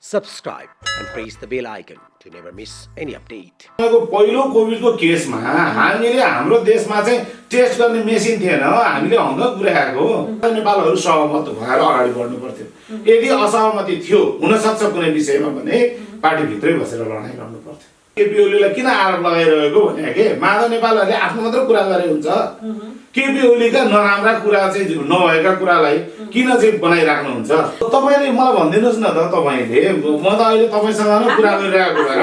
subscribe and press the bell icon to never miss any update. पहिलो कोभिडको केसमा हामीले हाम्रो देशमा चाहिँ टेस्ट गर्ने मेसिन थिएन, हामीले हङ्ग पुर्याएको नेपालहरू सहमत भएर अगाडि बढ्नु पर्थ्यो। यदि असहमति थियो हुन सक्छ कुनै विषयमा भने पार्टीभित्रै बसेर लडाइँ गर्नु पर्थ्यो। केपी ओलीलाई किन आरोप लगाइरहेको भने के माधव नेपालहरूले आफ्नो मात्र कुरा गरे हुन्छ। केपी ओलीका नराम्रा कुरा चाहिँ नभएका कुरालाई किन चाहिँ बनाइराख्नुहुन्छ? तपाईले मलाई भनिदिनुहोस् न त, तपाईले म त अहिले तपाईसँग नै कुरा गरिरहेको भएर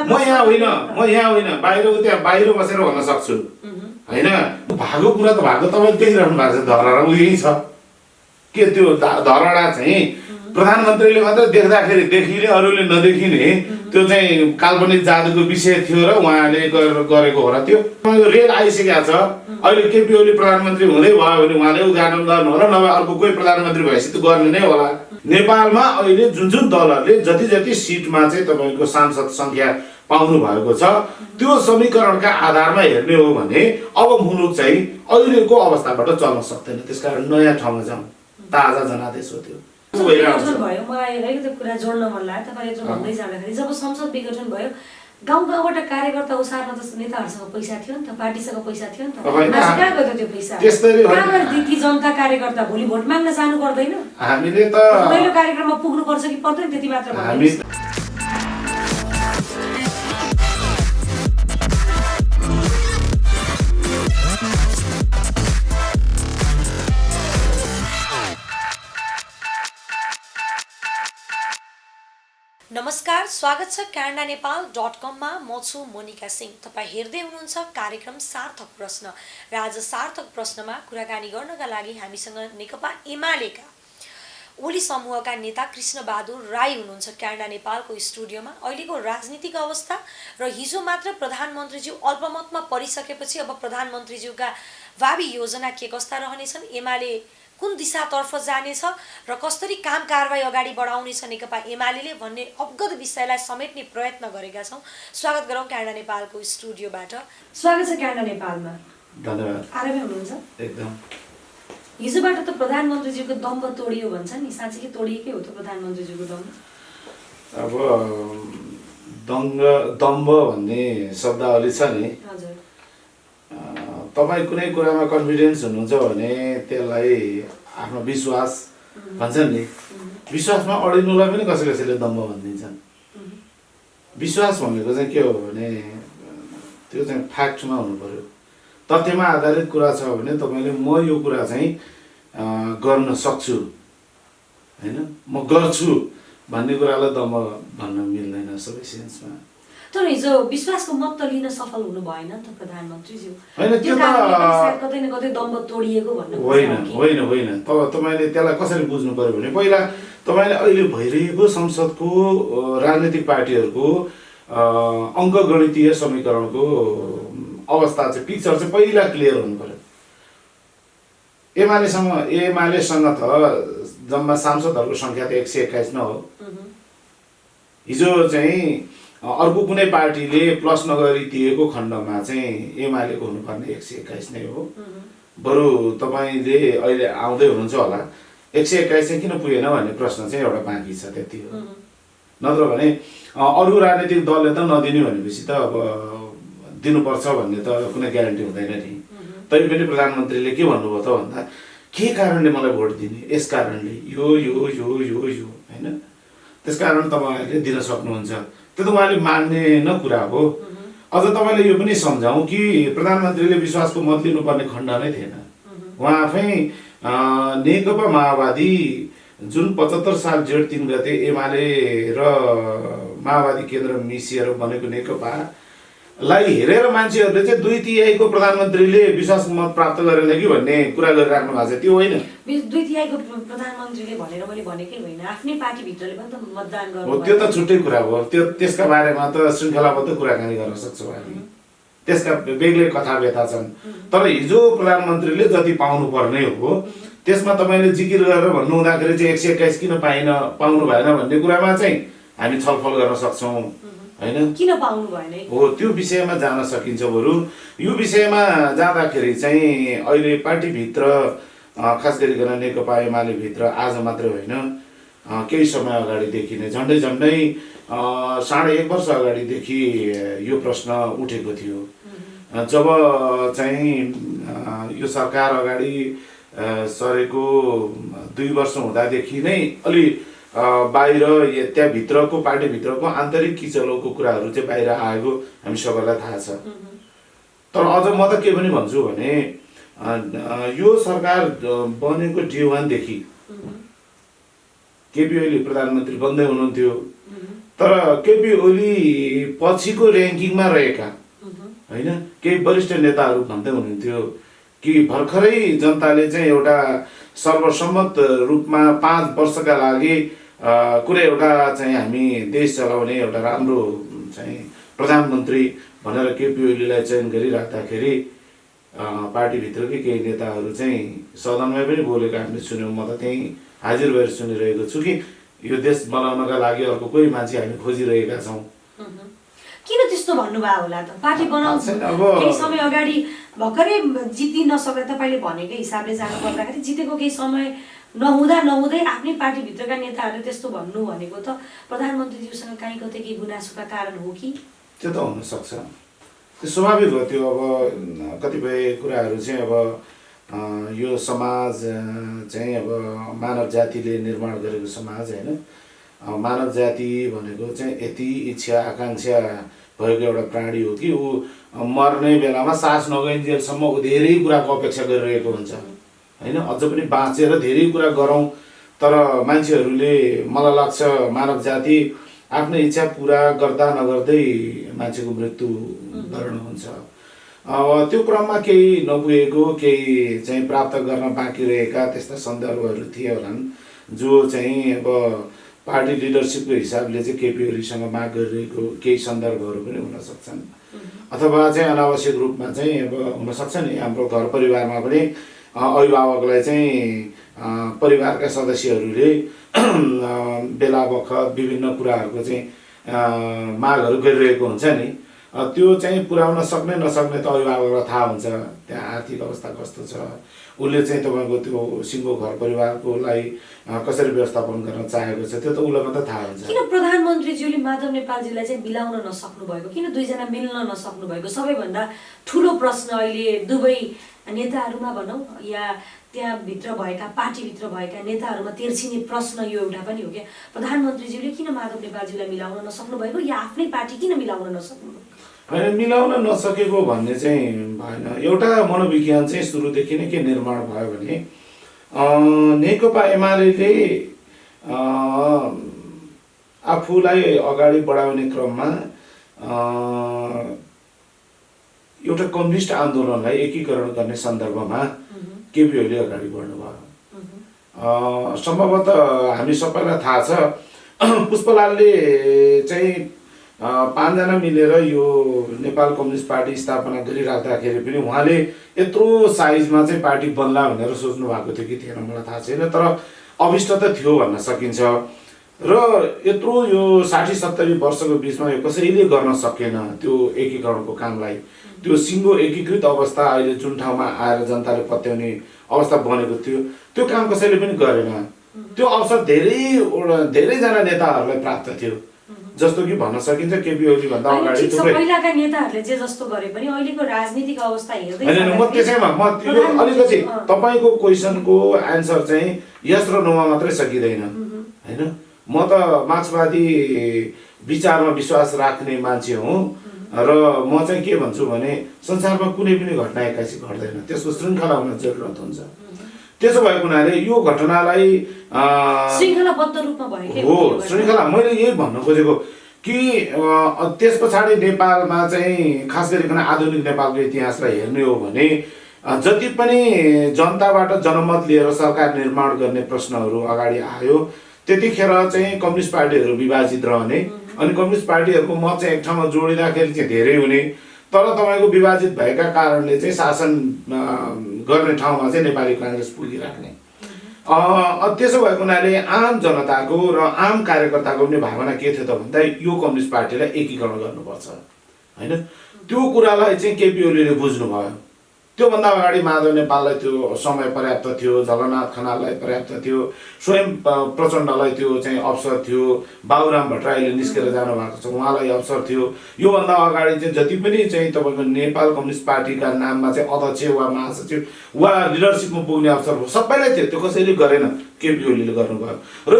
म यहाँ होइन बाहिर त्यहाँ बाहिर बसेर भन्न सक्छु हैन। भएको कुरा त भएको तपाईले देखिरहनु भएको छ, धरहरा उही छ के त्यो धरहरा चाहिँ प्रधानमन्त्रीले मात्र देख्दाखेरि देखिने अरूले नदेखिने त्यो चाहिँ काल्पनिक जादुको विषय थियो र उहाँले गरेको हो र त्यो रेल आइसकेको छ। अहिले केपी ओली प्रधानमन्त्री हुँदै भयो भने उहाँले उद्घाटन गर्नु होला, नभए अर्को कोही प्रधानमन्त्री भएपछि त गर्ने नै होला। नेपालमा अहिले जुन जुन दलहरूले जति जति सिटमा चाहिँ तपाईँको सांसद संख्या पाउनु भएको छ त्यो समीकरणका आधारमा हेर्ने हो भने अब मुलुक चाहिँ अहिलेको अवस्थाबाट चल्न सक्दैन। त्यसकारण नयाँ ठाउँमा जाउँ, ताजा जनादेश हो त्यो। भयो मलाई रहेको कुरा जोड्न मन लाग्यो। तपाईँले जो भन्दै जाँदाखेरि जब संसद विघटन भयो गाउँबाट कार्यकर्ता उसार्न त नेताहरूसँग पैसा थियो नि त, पार्टीसँग पैसा थियो नि त, कहाँ गयो त्यो पैसा? ती जनता कार्यकर्ता भोलि भोट माग्न जानु पर्दैन? हामीले त पहिलो कार्यक्रममा पुग्नु पर्छ कि पर्दैन त्यति मात्र भन्नु। नमस्कार, स्वागत छ canadaNepal.com मा। म छु मोनिका सिंह। तपाईँ हेर्दै हुनुहुन्छ कार्यक्रम सार्थक प्रश्न र आज सार्थक प्रश्नमा कुराकानी गर्नका लागि हामीसँग नेकपा एमालेका ओली समूहका नेता कृष्णबहादुर राई हुनुहुन्छ क्यानाडा नेपालको स्टुडियोमा। अहिलेको राजनीतिक अवस्था र हिजो मात्र प्रधानमन्त्रीज्यू अल्पमतमा परिसकेपछि अब प्रधानमन्त्रीज्यूका भावी योजना के कस्ता रहनेछन्, एमाले कुन दिशातर्फ जानेछ र कसरी काम कारबाही अगाडि बढाउनेछ नेकपा एमाले भन्ने अवगत विषयलाई समेट्ने प्रयत्न गरेका छौँ। स्वागत गरौँ क्यानाडा नेपालको स्टुडियोबाट। स्वागत छ क्यानाडा नेपालमा। धन्यवाद। आरामै हुनुहुन्छ? एकदम। हिजोबाट त प्रधानमन्त्रीज्यूको दम्ब तोडियो भन्छ नि, साँच्चै तोडिएकै हो त प्रधानमन्त्रीज्यूको दम्ब? अब दम्ब भन्ने शब्दावली छ नि। हजुर। तपाईँ कुनै कुरामा कन्फिडेन्स हुनुहुन्छ भने त्यसलाई आफ्नो विश्वास भन्छन् नि, विश्वासमा अडिनुलाई पनि कसै कसैले दम्ब भनिदिन्छन्। विश्वास भनेको चाहिँ के हो भने त्यो चाहिँ फ्याक्टमा हुनु पर्यो, तथ्यमा आधारित कुरा छ भने तपाईँले म यो कुरा चाहिँ गर्न सक्छु होइन, म गर्छु भन्ने कुरालाई दम्ब भन्न मिल्दैन सबै सेन्समा। तर हिजो विश्वासको मत त लिन सफल हुनु भएन नि त प्रधानमन्त्रीज्यू। होइन त्यो कतै न कतै दम्ब तोडिएको भन्नु होइन। तपाईँले त्यसलाई कसरी बुझ्नु पर्यो भने पहिला तपाईँले अहिले भइरहेको संसदको राजनीतिक पार्टीहरूको अङ्कगणितीय समीकरणको अवस्था चाहिँ पिक्चर चाहिँ पहिला क्लियर हुनु पर्यो। एमालेसँग त जम्मा सांसदहरूको सङ्ख्या त 121 न हो। हिजो चाहिँ अर्को कुनै पार्टीले प्लस नगरी दिएको खण्डमा चाहिँ एमालेको हुनुपर्ने 121 नै हो। बरु तपाईँले अहिले आउँदै हुनुहुन्छ होला 121 चाहिँ किन पुगेन भन्ने प्रश्न चाहिँ एउटा बाँकी छ, त्यति हो। नत्र भने अरू राजनीतिक दलले त नदिने भनेपछि त अब दिनुपर्छ भन्ने त कुनै ग्यारेन्टी हुँदैन नि। तैपनि प्रधानमन्त्रीले के भन्नुभयो त भन्दा के कारणले मलाई भोट दिने, यस कारणले यो यो यो यो यो होइन, त्यसकारण तपाईँहरूले दिन सक्नुहुन्छ। त्यो त उहाँले मान्ने न कुरा हो। अझ तपाईँले यो पनि सम्झाउँ कि प्रधानमन्त्रीले विश्वासको मत लिनुपर्ने खण्ड नै थिएन। उहाँ आफै नेकपा माओवादी जुन 75 साल जेठ 3 गते एमाले र माओवादी केन्द्र मिसिएर बनेको नेकपालाई हेरेर मान्छेहरूले चाहिँ 2/3 प्रधानमन्त्रीले विश्वासको मत प्राप्त गरेन कि भन्ने कुरा गरिराख्नु भएको छ। त्यो होइन 2/3 प्रधानमन्त्रीले भनेर मैले भनेकै होइन, आफ्नै पार्टीभित्रले पनि त मतदान गर्नु हो। त्यो त छुट्टै कुरा हो, त्यसका बारेमा त श्रृङ्खलाबद्ध कुराकानी गर्न सक्छौँ हामी, त्यसका बेग्लै कथा व्यथा छन्। तर हिजो प्रधानमन्त्रीले जति पाउनु पर्ने हो त्यसमा तपाईँले जिकिर गरेर भन्नु हुँदाखेरि चाहिँ 121 किन पाउनु भएन भन्ने कुरामा चाहिँ हामी छलफल गर्न सक्छौँ होइन। किन पाउनु भएन हो त्यो विषयमा जान सकिन्छ। बरु यो विषयमा जाँदाखेरि चाहिँ अहिले पार्टीभित्र खास गरिकन नेकपा एमाले भित्र आज मात्रै होइन केही समय अगाडिदेखि नै झन्डै 1.5 वर्ष अगाडिदेखि यो प्रश्न उठेको थियो। जब चाहिँ यो सरकार अगाडि सरेको 2 वर्ष हुँदादेखि नै अलि बाहिर त्यहाँभित्रको पार्टीभित्रको आन्तरिक किचलोको कुराहरू चाहिँ बाहिर आएको हामी सबैलाई थाहा छ। तर अझ म त के पनि भन्छु भने यो सरकार बनेको डे 1 देखि केपी ओली प्रधानमन्त्री बन्दै हुनुहुन्थ्यो, तर केपी ओली पछिको र्याङ्किङमा रहेका होइन केही वरिष्ठ नेताहरू भन्दै हुनुहुन्थ्यो कि भर्खरै जनताले चाहिँ एउटा सर्वसम्मत रूपमा 5 वर्षका लागि कुनै एउटा चाहिँ हामी देश चलाउने एउटा राम्रो चाहिँ प्रधानमन्त्री भनेर केपी ओलीलाई चयन गरिराख्दाखेरि पार्टीभित्रकै केही नेताहरू चाहिँ सदनमै पनि बोलेको हामीले सुन्यौँ। म त त्यहीँ हाजिर भएर सुनिरहेको छु कि यो देश बनाउनका लागि अर्को कोही मान्छे हामी खोजिरहेका छौँ। किन त्यस्तो भन्नुभयो होला त? पार्टी बनाउँछ केही समय अगाडि भर्खरै जिति नसके तपाईँले भनेकै हिसाबले जानु पर्दाखेरि जितेको केही समय नहुँदै आफ्नै पार्टीभित्रका नेताहरूले त्यस्तो भन्नु भनेको त प्रधानमन्त्रीज्यूसँग काहीँ कतै केही गुनासोका कारण हो कि? त्यो त हुनसक्छ, त्यो स्वाभाविक हो। त्यो अब कतिपय कुराहरू चाहिँ अब यो समाज चाहिँ अब मानव जातिले निर्माण गरेको समाज होइन। मानव जाति भनेको चाहिँ यति इच्छा आकाङ्क्षा भएको एउटा प्राणी हो कि ऊ मर्ने बेलामा सास नगइन्जेलसम्म ऊ धेरै कुराको अपेक्षा गरिरहेको हुन्छ होइन। अझ पनि बाँचेर धेरै कुरा गरौँ, तर मान्छेहरूले मलाई लाग्छ मानव जाति आफ्नो इच्छा पुरा गर्दा नगर्दै मान्छेको मृत्यु वर्ण हुन्छ। अब त्यो क्रममा केही नपुगेको केही चाहिँ प्राप्त गर्न बाँकी रहेका त्यस्ता सन्दर्भहरू थिए होलान् जो चाहिँ अब पार्टी लिडरसिपको हिसाबले चाहिँ केपी ओलीसँग माग गरिरहेको केही सन्दर्भहरू पनि हुन सक्छन्। अथवा चाहिँ अनावश्यक रूपमा चाहिँ अब हुनसक्छ नि हाम्रो घर परिवारमा पनि अभिभावकलाई चाहिँ परिवारका सदस्यहरूले बेला बखत विभिन्न कुराहरूको चाहिँ मागहरू गरिरहेको हुन्छ नि। त्यो चाहिँ पुर्याउन सक्ने नसक्ने त अभिभावकलाई थाहा हुन्छ, त्यहाँ आर्थिक अवस्था कस्तो छ, उसले चाहिँ तपाईँको त्यो सिङ्गो घर परिवारकोलाई कसरी व्यवस्थापन गर्न चाहेको छ त्यो त उसलाई मात्रै थाहा हुन्छ। किन प्रधानमन्त्रीज्यूले माधव नेपालजीलाई चाहिँ मिलाउन नसक्नु भएको? किन दुईजना मिल्न नसक्नु भएको? सबैभन्दा ठुलो प्रश्न अहिले दुवै नेताहरूमा भनौँ या त्यहाँभित्र भएका पार्टीभित्र भएका नेताहरूमा तेर्सिने प्रश्न यो एउटा पनि हो क्या, प्रधानमन्त्रीज्यूले किन माधव नेपालजीलाई मिलाउन नसक्नु भएको या आफ्नै पार्टी किन मिलाउन नसक्नु भएको? होइन, मिलाउन नसकेको भन्ने चाहिँ भएन। एउटा मनोविज्ञान चाहिँ सुरुदेखि नै के निर्माण भयो भने नेकपा एमाले आफूलाई अगाडि बढाउने क्रममा एउटा कम्युनिस्ट आन्दोलनलाई एकीकरण गर्ने सन्दर्भमा केपी ओली अगाडि बढ्नुभयो। सम्भवतः हामी सबैलाई थाहा छ पुष्पलालले चाहिँ 5 जना मिलेर यो नेपाल कम्युनिस्ट पार्टी स्थापना गरिराख्दाखेरि पनि उहाँले यत्रो साइजमा चाहिँ पार्टी बन्ला भनेर सोच्नु भएको थियो कि थिएन मलाई थाहा छैन, तर अभिष्ट त थियो भन्न सकिन्छ। र यत्रो यो 60-70 वर्षको बिचमा यो कसैले गर्न सकेन त्यो एकीकरणको कामलाई। त्यो सिङ्गो एकीकृत अवस्था अहिले जुन ठाउँमा आएर जनताले पत्याउने अवस्था बनेको थियो त्यो काम कसैले पनि गरेन। त्यो अवसर धेरैजना नेताहरूलाई प्राप्त थियो, जस्तो कि भन्न सकिन्छ केपी ओली भन्दा अगाडि पहिलाका नेताहरूले जे जस्तो गरे पनि अहिलेको राजनीतिक अवस्था हेर्दै हैन। म त्यसैमा म त्यो अलिकति तपाईको क्वेशनको आन्सर चाहिँ यस र नोमा मात्रै सकिदैन हैन। म त मार्क्सवादी विचारमा विश्वास राख्ने मान्छे हुँ र म चाहिँ के भन्छु भने संसारमा कुनै पनि घटना एक्कासी घट्दैन, त्यसको श्रृङ्खला हुन जरुरत हुन्छ। त्यसो भएको हुनाले यो घटनालाई श्रृङ्खलाबद्ध रूपमा भएकै हो। श्रृङ्खला मैले यही भन्न खोजेको कि त्यस पछाडि नेपालमा चाहिँ खास गरिकन आधुनिक नेपालको इतिहासलाई हेर्ने हो भने जति पनि जनताबाट जनमत लिएर सरकार निर्माण गर्ने प्रश्नहरू अगाडि आयो त्यतिखेर चाहिँ कम्युनिस्ट पार्टीहरू विभाजित रहने अनि कम्युनिस्ट पार्टीहरूको मत चाहिँ एक ठाउँमा जोडिँदाखेरि चाहिँ धेरै हुने, तर तपाईँको विभाजित भएका कारणले चाहिँ शासन गर्ने ठाउँमा चाहिँ नेपाली काङ्ग्रेस पुगिराख्ने। त्यसो भएको हुनाले आम जनताको र आम कार्यकर्ताको पनि भावना के थियो त भन्दा यो कम्युनिस्ट पार्टीलाई एकीकरण गर्नुपर्छ हैन। त्यो कुरालाई चाहिँ केपी ओलीले बुझ्नुभयो त्योभन्दा अगाडि माधव नेपाललाई त्यो समय पर्याप्त थियो, झलनाथ खनाललाई पर्याप्त थियो, स्वयं प्रचण्डलाई त्यो चाहिँ अवसर थियो, बाबुराम भट्टराईले निस्केर जानु भएको छ उहाँलाई अवसर थियो। योभन्दा अगाडि चाहिँ जति पनि चाहिँ तपाईँको नेपाल कम्युनिस्ट पार्टीका नाममा चाहिँ अध्यक्ष वा महासचिव वा लिडरसिपमा पुग्ने अवसर सबैलाई थियो, त्यो कसैले गरेन, केपी ओलीले गर्नुभयो। र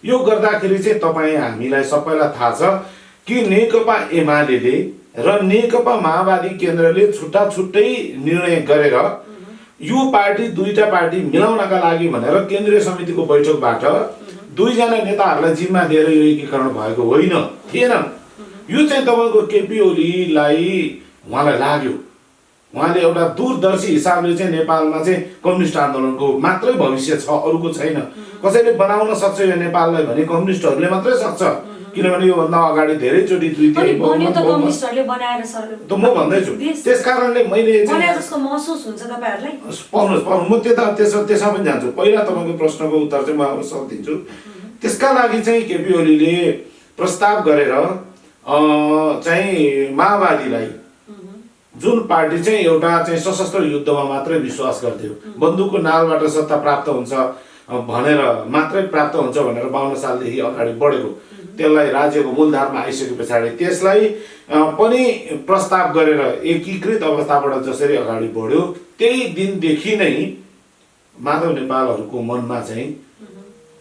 यो गर्दाखेरि चाहिँ तपाईँ हामीलाई सबैलाई थाहा छ कि नेकपा एमाले र नेकपा माओवादी केन्द्रले छुट्टा छुट्टै निर्णय गरेर यो पार्टी दुईटा पार्टी मिलाउनका लागि भनेर केन्द्रीय समितिको बैठकबाट दुईजना नेताहरूलाई जिम्मा दिएर यो एकीकरण भएको होइन, थिएन। यो चाहिँ तपाईँको केपी ओलीलाई उहाँलाई लाग्यो, उहाँले एउटा दूरदर्शी हिसाबले चाहिँ नेपालमा चाहिँ कम्युनिस्ट आन्दोलनको मात्रै भविष्य छ, अरूको छैन। कसैले बनाउन सक्छ यो नेपाललाई भने कम्युनिस्टहरूले मात्रै सक्छ, किनभने योभन्दा अगाडि धेरैचोटि दुई तिहाई बन्यो त कम्युनिस्टहरूले बनाएर सर त म भन्दैछु। त्यसकारणले मैले बनाए जस्तो महसुस हुन्छ तपाईहरुलाई। पाउनुस् म त्यसमा पनि जान्छु। पहिला तपाईको प्रश्नको उत्तर चाहिँ म अब सक्दिन्छु। त्यसका लागि चाहिँ केपी ओलीले प्रस्ताव गरेर चाहिँ माओवादीलाई, जुन पार्टी चाहिँ एउटा चाहिँ सशस्त्र युद्धमा मात्रै विश्वास गर्थ्यो, बन्दुकको नालबाट सत्ता प्राप्त हुन्छ भनेर मात्रै प्राप्त हुन्छ भनेर 52 सालदेखि अगाडि बढेको, त्यसलाई राज्यको मूलधारमा आइसके पछाडि त्यसलाई पनि प्रस्ताव गरेर एकीकृत अवस्थाबाट जसरी अगाडि बढ्यो त्यही दिनदेखि नै माधव नेपालहरूको मनमा चाहिँ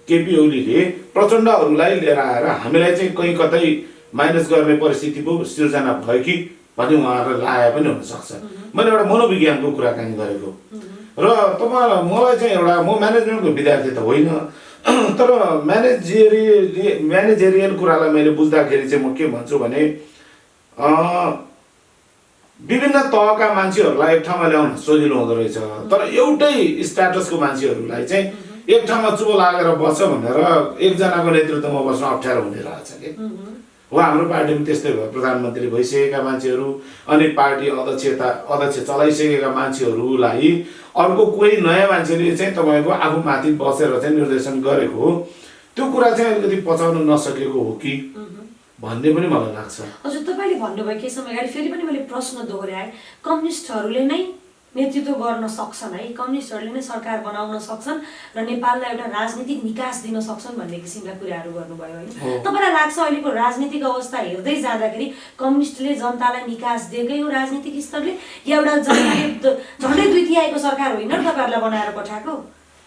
केपी ओलीले प्रचण्डहरूलाई लिएर आएर हामीलाई चाहिँ कहीँ कतै माइनस गर्ने परिस्थिति पो सिर्जना भयो कि भन्ने उहाँहरूलाई लागेको पनि हुनसक्छ। मैले एउटा मनोविज्ञानको कुराकानी गरेको र मलाई चाहिँ एउटा म म्यानेजमेन्टको विद्यार्थी त होइन, तर म्यानेजेरियल कुरालाई मैले बुझ्दाखेरि चाहिँ म के भन्छु भने विभिन्न तहका मान्छेहरूलाई एक ठाउँमा ल्याउन सजिलो हुँदो रहेछ, तर एउटै स्ट्याटसको मान्छेहरूलाई चाहिँ एक ठाउँमा चुप लागेर बस्छ भनेर एकजनाको नेतृत्वमा बस्न अप्ठ्यारो हुने रहेछ कि। हो, हाम्रो पार्टीमा त्यस्तै भयो। प्रधानमन्त्री भइसकेका मान्छेहरू अनि पार्टी अध्यक्ष चलाइसकेका मान्छेहरूलाई अर्को कोही नयाँ मान्छेले चाहिँ तपाईँको आफू माथि बसेर चाहिँ निर्देशन गरेको हो, त्यो कुरा चाहिँ अलिकति पचाउन नसकेको हो कि भन्ने पनि मलाई लाग्छ। हजुर, तपाईँले भन्नुभयो केही समय अगाडि, फेरि पनि मैले प्रश्न दोहोऱ्याएँ, कम्युनिस्टहरूले नै नेतृत्व गर्न सक्छन् है, कम्युनिस्टहरूले नै सरकार बनाउन सक्छन् र नेपाललाई एउटा राजनीतिक निकास दिन सक्छन् भन्ने किसिमका कुराहरू गर्नुभयो होइन। तपाईँलाई लाग्छ अहिलेको राजनीतिक अवस्था हेर्दै जाँदाखेरि कम्युनिस्टले जनतालाई निकास दिएकै हो राजनीतिक स्तरले, या एउटा जनताले झन्डै 2 तिहाईको सरकार होइन तपाईँहरूलाई बनाएर पठाएको?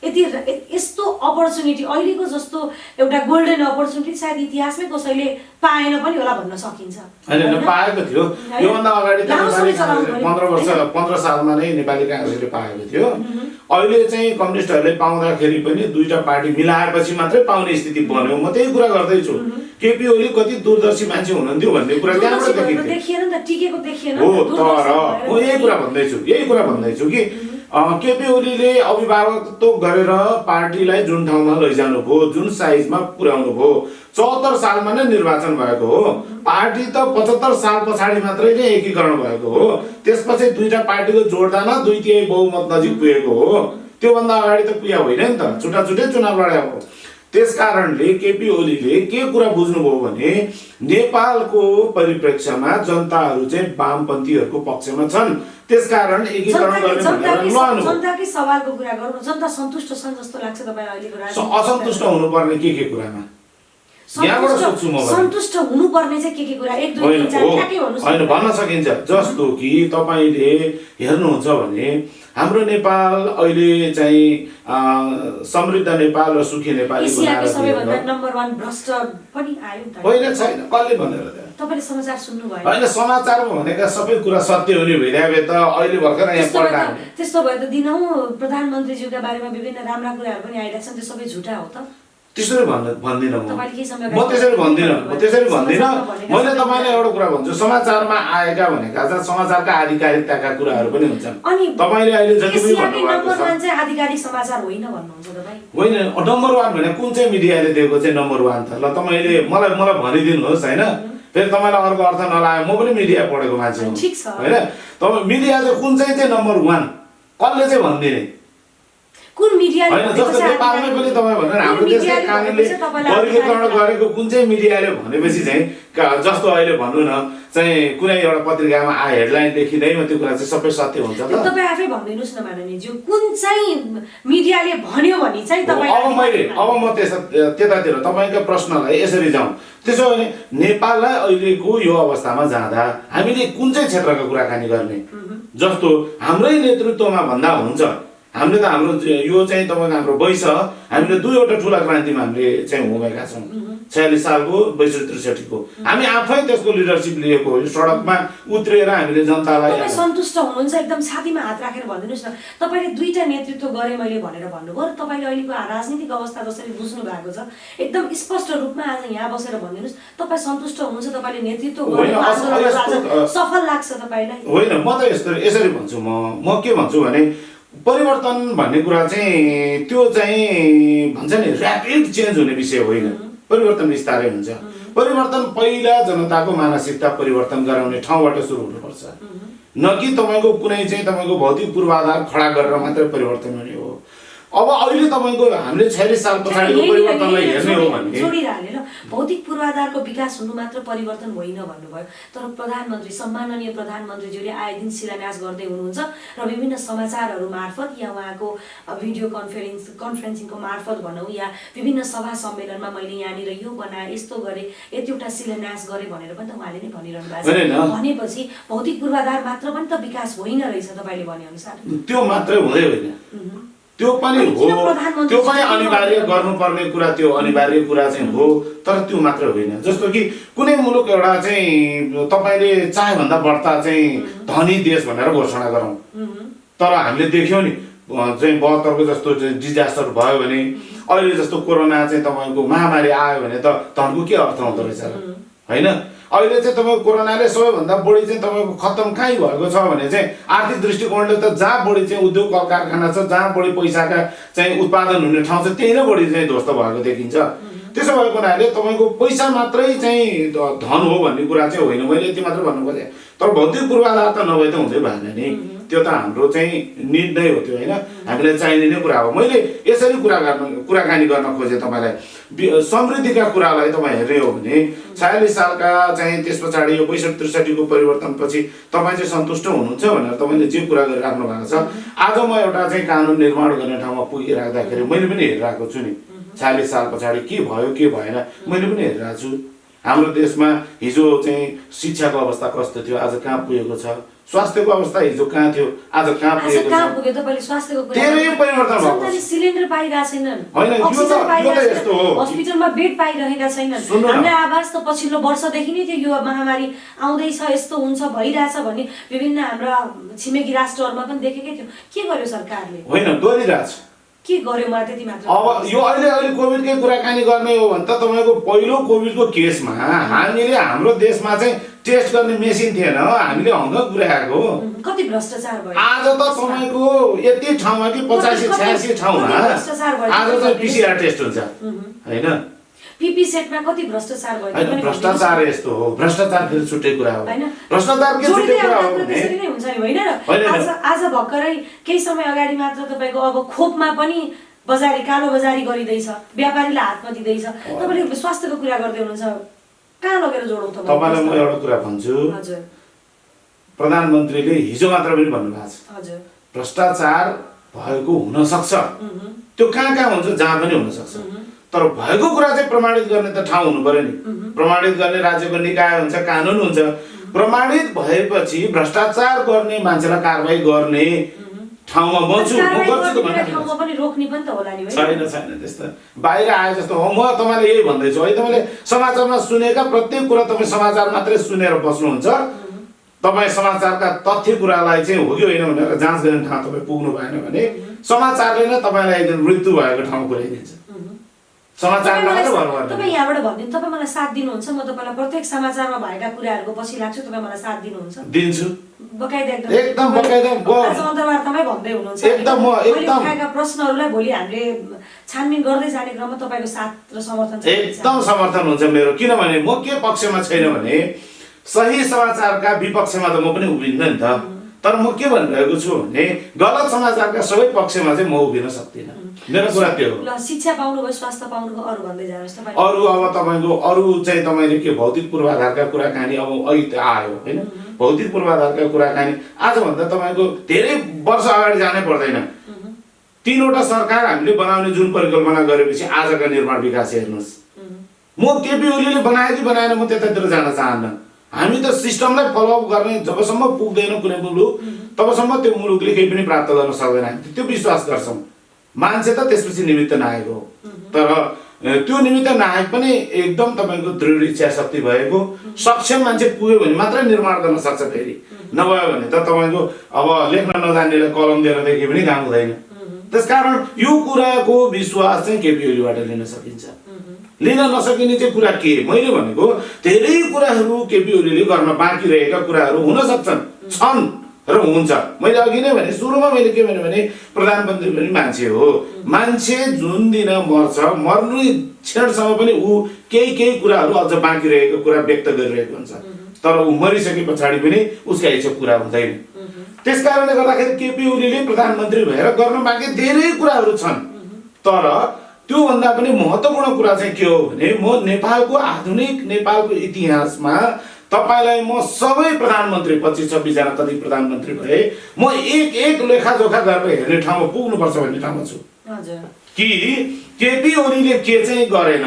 यस्तो अपर्च्युनिटी अहिलेको जस्तो एउटा गोल्डन अपर्च्युनिटी सायद इतिहासमै कसैले पाएन पनि होला भन्न सकिन्छ। हैन, पाएको थियो। योभन्दा अगाडि त 15 सालमा नै नेपाली कांग्रेसले पाएको थियो। अहिले चाहिँ कम्युनिस्टहरूले पाउँदाखेरि पनि दुईटा पार्टी मिलाएपछि मात्रै पाउने स्थिति बन्यो। म त्यही कुरा गर्दैछु। केपी ओली कति दूरदर्शी मान्छे हुनुहुन्थ्यो भन्ने कुरा त्यहाँबाट देखिएन नि त, टिकेको देखिएन हो। तर म यही कुरा भन्दैछु कि केपी ओलीले अभिभावकत्व गरेर पार्टीलाई जुन ठाउँमा लैजानु भयो, जुन साइजमा पुर्याउनु भयो, 74 सालमा नै निर्वाचन भएको हो। पार्टी त 75 साल पछाडि मात्रै नै एकीकरण भएको हो। त्यसपछि दुईटा पार्टीको जोडदामा 2 तिहाई बहुमत नजिक पुगेको हो। त्योभन्दा अगाडि त पुग्या होइन नि त, छुट्टा छुट्टै चुनाव लड्या हो। त्यसकारणले केपी ओलीले के कुरा बुझ्नुभयो भने नेपालको परिप्रेक्ष्यमा जनताहरू चाहिँ वामपन्थीहरूको पक्षमा छन्, त्यसकारण एकीकरण गर्ने भनेर लड्नु। जनताकै सवालको कुरा गरौँ, जनता सन्तुष्ट छन् जस्तो लाग्छ तपाईलाई अहिलेको राजनीति? असन्तुष्ट हुनुपर्ने के कुरामा यहाँबाट सोच्छु म। सन्तुष्ट हुनुपर्ने चाहिँ के कुरा 1 2 3 4 ठ्याक्कै भन्नुस्? हैन, भन्न सकिन्छ। जस्तो कि तपाईले हेर्नुहुन्छ भने हाम्रो नेपाल अहिले चाहिँ समृद्ध नेपाल र सुखी नेपाल एसियाको सबैभन्दा नम्बर 1 भ्रष्ट पनि आयो त होइन? छैन, कसले भनेर तपाईले समाचार सुन्नु भयो? हैन, समाचारमा भनेका सबै कुरा सत्य हुने भइराबे त अहिले भर्खर यहाँ पढ्दा त्यस्तो भयो त दिनहु प्रधानमन्त्रीज्यूका बारेमा विभिन्न राम्रा कुराहरू पनि आइरहेका छन्, त्यो सबै झुटा हो त? त्यसरी भन्दिनँ म त्यसरी भन्दिनँ। मैले तपाईँलाई एउटा कुरा भन्छु, समाचारमा आएका भनेका चाहिँ समाचारका आधिकारिकताका कुराहरू पनि हुन्छन्। तपाईँले अहिले जति पनि नम्बर 1 चाहिँ आधिकारिक समाचार होइन भन्नुहुन्छ तपाई? होइन, नम्बर 1 भने कुन चाहिँ मिडियाले दिएको चाहिँ नम्बर 1 त? ल तपाईँले मलाई भनिदिनुहोस् हैन। फेरि तपाईँलाई अर्को अर्थ नलाग्यो, म पनि मिडिया पढेको मान्छे हो हैन। तपाईँ मिडिया चाहिँ कुन चाहिँ नम्बर 1 कसले चाहिँ भन्दिने? कुन मिडियाले होइन जस्तो नेपालमै पनि तपाईँ भनेर हाम्रो देशको कानुनले वर्गीकरण गरेको कुन चाहिँ मिडियाले भनेपछि चाहिँ जस्तो अहिले भन्नु न चाहिँ कुनै एउटा पत्रिकामा हेडलाइन लेखिँदैमा त्यो कुरा चाहिँ सबै सत्य हुन्छ त तपाईँ आफै भनिदिनुहोस् न माननीयज्यू कुन चाहिँ मिडियाले भन्यो भने चाहिँ तपाईँ अब म त्यतातिर तपाईँको प्रश्नलाई यसरी जाउँ त्यसो भने नेपाललाई अहिलेको यो अवस्थामा जाँदा हामीले कुन चाहिँ क्षेत्रको कुराकानी गर्ने जस्तो हाम्रै नेतृत्वमा भन्दा हुन्छ हामीले त हाम्रो यो चाहिँ तपाईँको हाम्रो वैश हामीले दुईवटा ठुला क्रान्तिमा हामीले चाहिँ घुमेका छौँ 46 सालको 62-63 को हामी आफै त्यसको लिडरसिप लिएको हो सडकमा उत्रेर हामीले जनतालाई तपाईँ सन्तुष्ट हुनुहुन्छ एकदम छातीमा हात राखेर भनिदिनुहोस् न तपाईँले दुईटा नेतृत्व गरे मैले भनेर भन्नुभयो र तपाईँले अहिलेको राजनीतिक अवस्था जसरी बुझ्नु भएको छ एकदम स्पष्ट रूपमा आज यहाँ बसेर भनिदिनुहोस् तपाईँ सन्तुष्ट हुनुहुन्छ तपाईँले नेतृत्व गरेको आन्दोलन सफल लाग्छ तपाईँलाई होइन म त यसरी भन्छु म के भन्छु भने परिवर्तन भन्ने कुरा चाहिँ त्यो चाहिँ भन्छ नि ऱ्यापिड चेन्ज हुने विषय होइन परिवर्तन बिस्तारै हुन्छ परिवर्तन पहिला जनताको मानसिकता परिवर्तन गराउने ठाउँबाट सुरु हुनुपर्छ न कि तपाईँको कुनै चाहिँ तपाईँको भौतिक पूर्वाधार खडा गरेर मात्रै परिवर्तन हुने हो अब अहिले तपाईँको हामीले 46 साल पछाडिको परिवर्तनलाई हेर्ने हो भने जोडिरहने ल भौतिक पूर्वाधारको विकास हुनु मात्र परिवर्तन होइन भन्नुभयो तर प्रधानमन्त्री सम्माननीय प्रधानमन्त्रीज्यूले आए दिन शिलान्यास गर्दै हुनुहुन्छ र विभिन्न समाचारहरू मार्फत या उहाँको भिडियो कन्फरेन्सिङको मार्फत भनौँ या विभिन्न सभा सम्मेलनमा मैले यहाँनिर यो बनाए यस्तो गरे यतिवटा शिलान्यास गरे भनेर पनि त उहाँले नै भनिरहनु भएको छ भनेपछि भौतिक पूर्वाधार मात्र पनि त विकास होइन रहेछ तपाईँले भने अनुसार त्यो मात्रै हुँदै होइन त्यो पनि हो त्यो पनि अनिवार्य गर्नुपर्ने कुरा त्यो अनिवार्य कुरा चाहिँ हो तर त्यो मात्र होइन जस्तो कि कुनै मुलुक एउटा चाहिँ तपाईँले चाहे भन्दा बढ्ता चाहिँ धनी देश भनेर घोषणा गरौँ तर हामीले देख्यौँ नि चाहिँ 72 को जस्तो डिजास्टर भयो भने अहिले जस्तो कोरोना चाहिँ तपाईँको महामारी आयो भने त धनको के अर्थ हुँदो रहेछ होइन अहिले चाहिँ तपाईँको कोरोनाले सबैभन्दा बढी चाहिँ तपाईँको खत्तम कहीँ भएको छ भने चाहिँ आर्थिक दृष्टिकोणले त जहाँ बढी चाहिँ उद्योग कल कारखाना छ जहाँ बढी पैसाका चाहिँ उत्पादन हुने ठाउँ छ त्यही नै बढी चाहिँ ध्वस्त भएको देखिन्छ त्यसो भएको हुनाले तपाईँको पैसा मात्रै चाहिँ धन हो भन्ने कुरा चाहिँ होइन मैले यति मात्र भन्नु खोजेँ तर भौतिक पूर्वाधार त नभए त हुँदै भएन नि त्यो त हाम्रो चाहिँ निड नै हो त्यो होइन हामीलाई चाहिने नै कुरा हो मैले यसरी कुराकानी गर्न खोजेँ तपाईँलाई समृद्धिका कुरालाई तपाईँ हेर्ने हो भने 46 सालका चाहिँ त्यस पछाडि यो 62-63 को परिवर्तनपछि तपाईँ चाहिँ सन्तुष्ट हुनुहुन्छ भनेर तपाईँले जे कुरा गरिराख्नु भएको छ आज म एउटा चाहिँ कानुन निर्माण गर्ने ठाउँमा पुगिराख्दाखेरि मैले पनि हेरिरहेको छु नि 46 साल पछाडि के भयो के भएन मैले पनि हेरिरहेको छु हाम्रो देशमा हिजो चाहिँ शिक्षाको अवस्था कस्तो थियो आज कहाँ पुगेको छ स्वास्थ्यको अवस्था हिजो कहाँ थियो आज कहाँ पुगेको छ तपाईले स्वास्थ्यको कुरा धेरै परिवर्तन भएको छ सिलिन्डर पाइरहेका छैनन् हैन यो त यस्तो हो हस्पिटलमा बेड पाइरहेका छैनन् हामीलाई आवाज त पछिल्लो वर्षदेखि नै थियो यो महामारी आउँदै छ यस्तो हुन्छ भइरहेछ भन्ने विभिन्न हाम्रा छिमेकी राष्ट्रहरुमा पनि देखेकै थियो के गर्यो सरकारले हैन गरिरहेछ के गर्यो मलाई त्यति मात्र अब यो अहिले कोभिडकै कुराकानी गर्ने हो भने त तपाईको पहिलो कोभिडको केसमा हामीले हाम्रो देशमा चाहिँ टेस्ट गर्ने मेसिन थिएन हामीले हङ्ग पुर्याएको कति भ्रष्टाचार भयो आज त तपाईको यति ठाउँमा कि 85-86 ठाउँमा आज त पीसीआर टेस्ट हुन्छ हैन पीपी सेटमा कति भ्रष्टाचार भयो हैन भ्रष्टाचार यस्तो हो भ्रष्टाचार फेरि छुट्टै कुरा हो भ्रष्टाचार के छुट्टै कुरा हो त्यसरी नै हुन्छ नि हैन आज भर्खरै केही समय अगाडि मात्र तपाईको अब खोपमा पनि बजारी कालो बजारी गरिदैछ व्यापारीले हातमा दिदैछ तपाईले स्वास्थ्यको कुरा गर्दै हुनुहुन्छ कहाँ लगेर जोडौँ तपाईलाई म एउटा कुरा भन्छु हजुर प्रधानमन्त्रीले हिजो मात्र पनि भन्नुभएको छ हजुर भ्रष्टाचार भएको हुन सक्छ त्यो कहाँ हुन्छ जहाँ पनि हुन सक्छ तर भएको कुरा चाहिँ प्रमाणित गर्ने त ठाउँ हुनु पर्यो नि प्रमाणित गर्ने राज्यको निकाय हुन्छ कानुन हुन्छ प्रमाणित भएपछि भ्रष्टाचार गर्ने मान्छेलाई कारबाही गर्ने ठाउँमा बन्छु म गर्छु त भन्ने ठाउँमा पनि रोक्ने पनि त होला नि छैन त्यस्तो बाहिर आए जस्तो हो म तपाईलाई यही भन्दै छु है तपाईले समाचारमा सुनेका प्रत्येक कुरा तपाई समाचार मात्रै सुनेर बस्नुहुन्छ तपाई समाचारका तथ्य कुरालाई चाहिँ हो कि होइन भनेर जाँच गर्ने ठाउँ तपाई पुग्नु भएन भने समाचारले नै तपाईलाई एकदम मृत्यु भएको ठाउँ पुर्याइदिन्छ समाचारमा मात्र भर गर्दैन तपाई यहाँबाट भन्दिनु तपाई मलाई साथ दिनुहुन्छ म तपाईलाई प्रत्येक समाचारमा भएका कुराहरुको पछि लाग्छु तपाई मलाई साथ दिनुहुन्छ दिन्छु बकाइदा एकदम बकाइदा आज अन्तर्वार्तामै भन्दै हुनुहुन्छ एकदम म एकदम उठाएका प्रश्नहरुलाई भोलि हामीले छानबिन गर्दै जाने क्रममा तपाईको साथ र समर्थन छ एकदम समर्थन हुन्छ मेरो किनभने म के पक्षमा छैन भने सही समाचारका विपक्षमा त म पनि उभिन्न नि त तर म के भनिरहेको छु भने गलत समाचारका सबै पक्षमा चाहिँ म उभिन सक्दिनँ। मेरो कुरा त्यो हो। ल शिक्षा पाउनुभयो, स्वास्थ्य पाउनुभयो, अरू भन्दै जानुहोस् तपाईँ। अरू अब तपाईँको अरू चाहिँ तपाईँले के भौतिक पूर्वाधारका कुराकानी अब अहिले आयो होइन। भौतिक पूर्वाधारका कुराकानी आजभन्दा तपाईँको धेरै वर्ष अगाडि जानै पर्दैन। 3वटा सरकार हामीले बनाउने जुन परिकल्पना गरेपछि आजका निर्माण विकास हेर्नुहोस्। म केपी ओलीले बनायो कि बनाएन म त्यतातिर जान चाहन्न। हामी त सिस्टमलाई फलोअप गर्ने जबसम्म पुग्दैन कुनै मुलुक तबसम्म त्यो मुलुकले केही पनि प्राप्त गर्न सक्दैन, त्यो विश्वास गर्छौँ। मान्छे त त्यसपछि निमित्त नायक हो, तर त्यो निमित्त नायक पनि एकदम तपाईँको दृढ इच्छा शक्ति भएको सक्षम मान्छे पुग्यो भने मात्रै निर्माण गर्न सक्छ। फेरि नभयो भने त तपाईँको अब लेख्न नजान्नेलाई कलम दिएर देखे पनि काम हुँदैन। त्यसकारण यो कुराको विश्वास चाहिँ केपी ओलीबाट लिन सकिन्छ। लिन नसकिने चाहिँ कुरा के, मैले भनेको धेरै कुराहरू केपी ओलीले गर्न बाँकी रहेका कुराहरू हुन सक्छन्, छन् र हुन्छ। मैले अघि नै भने सुरुमा मैले के भने प्रधानमन्त्री पनि मान्छे हो। मान्छे जुन दिन मर्छ मर्ने क्षणसम्म पनि ऊ केही कुराहरू अझ बाँकी रहेको कुरा व्यक्त गरिरहेको हुन्छ, तर ऊ मरिसके पछाडि पनि उसका इच्छा पुरा हुँदैन। त्यसकारणले गर्दाखेरि केपी ओलीले प्रधानमन्त्री भएर गर्न बाँकी धेरै कुराहरू छन्। तर त्योभन्दा पनि महत्त्वपूर्ण कुरा चाहिँ के हो भने म नेपालको आधुनिक नेपालको इतिहासमा तपाईलाई म सबै प्रधानमन्त्री 25-26 जना कति प्रधानमन्त्री भए म एक लेखाजोखा गरेर हेर्ने ठाउँमा पुग्नुपर्छ भन्ने ठाउँमा छु। कि केपी ओलीले के चाहिँ गरेन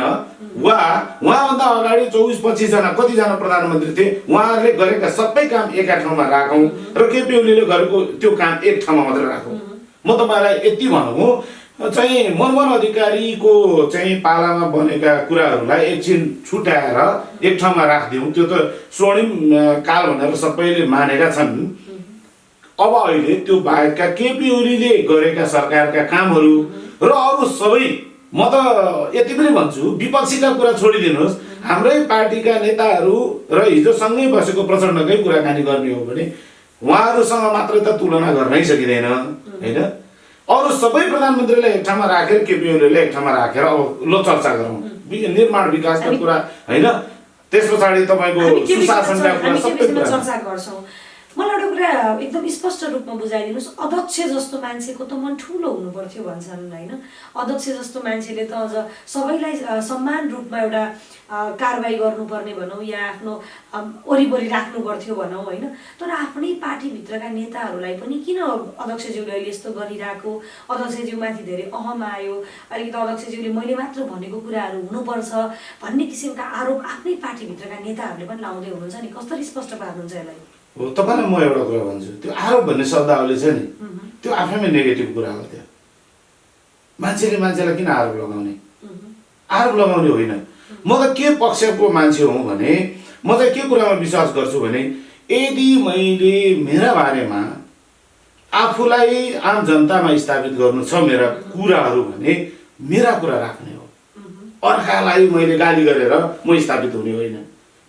वा उहाँभन्दा अगाडि 24-25 जना कतिजना प्रधानमन्त्री थिए उहाँहरूले गरेका सबै काम एका ठाउँमा राखौँ र केपी ओलीले गरेको त्यो काम एक ठाउँमा मात्र राखौँ। म तपाईँलाई यति भनौँ चाहिँ मनमोहन अधिकारीको चाहिँ पालामा बनेका कुराहरूलाई एकछिन छुट्याएर एक ठाउँमा राखिदिउँ, त्यो त स्वर्णिम काल भनेर सबैले मानेका छन्। अब अहिले त्यो बाहेकका केपी ओलीले गरेका सरकारका कामहरू र अरू सबै, म त यति पनि भन्छु विपक्षीका कुरा छोडिदिनुहोस्, हाम्रै पार्टीका नेताहरू र हिजो सँगै बसेको प्रचण्डकै कुराकानी गर्ने हो भने उहाँहरूसँग मात्रै त तुलना गर्नै सकिँदैन होइन। अरू सबै प्रधानमन्त्रीलाई एक ठाउँमा राखेर केपी ओलीलाई एक ठाउँमा राखेर अब लो चर्चा गरौँ निर्माण विकासका कुरा होइन, त्यस पछाडि तपाईँको सुशासनका कुरा सबै कुरा चर्चा गर्छौँ। मलाई एउटा कुरा एकदम स्पष्ट रूपमा बुझाइदिनुहोस्, अध्यक्ष जस्तो मान्छेको त मन ठुलो हुनु पर्थ्यो भन्छन् होइन। अध्यक्ष जस्तो मान्छेले त अझ सबैलाई समान रूपमा एउटा कारबाही गर्नुपर्ने भनौँ या आफ्नो वरिपरि राख्नु पर्थ्यो भनौँ होइन। तर आफ्नै पार्टीभित्रका नेताहरूलाई पनि किन अध्यक्षज्यूले अहिले यस्तो गरिरहेको, अध्यक्षज्यूमाथि धेरै अहम आयो, अलिकति अध्यक्षज्यूले मैले मात्र भनेको कुराहरू हुनुपर्छ भन्ने किसिमका आरोप आफ्नै पार्टीभित्रका नेताहरूले पनि लाउँदै हुनुहुन्छ नि, कसरी स्पष्ट पार्नुहुन्छ यसलाई? हो, तपाईँलाई म एउटा कुरा भन्छु, त्यो आरोप भन्ने शब्दावली छ नि त्यो आफैमा नेगेटिभ कुरा हो। त्यो मान्छेले मान्छेलाई किन आरोप लगाउने? आरोप लगाउने होइन। म त के पक्षको मान्छे हुँ भने म चाहिँ के कुरामा विश्वास गर्छु भने यदि मैले मेरा बारेमा आफूलाई आम जनतामा स्थापित गर्नु छ मेरा कुराहरू भने मेरा कुरा राख्ने हो, अर्कालाई मैले गाली गरेर म स्थापित हुने होइन।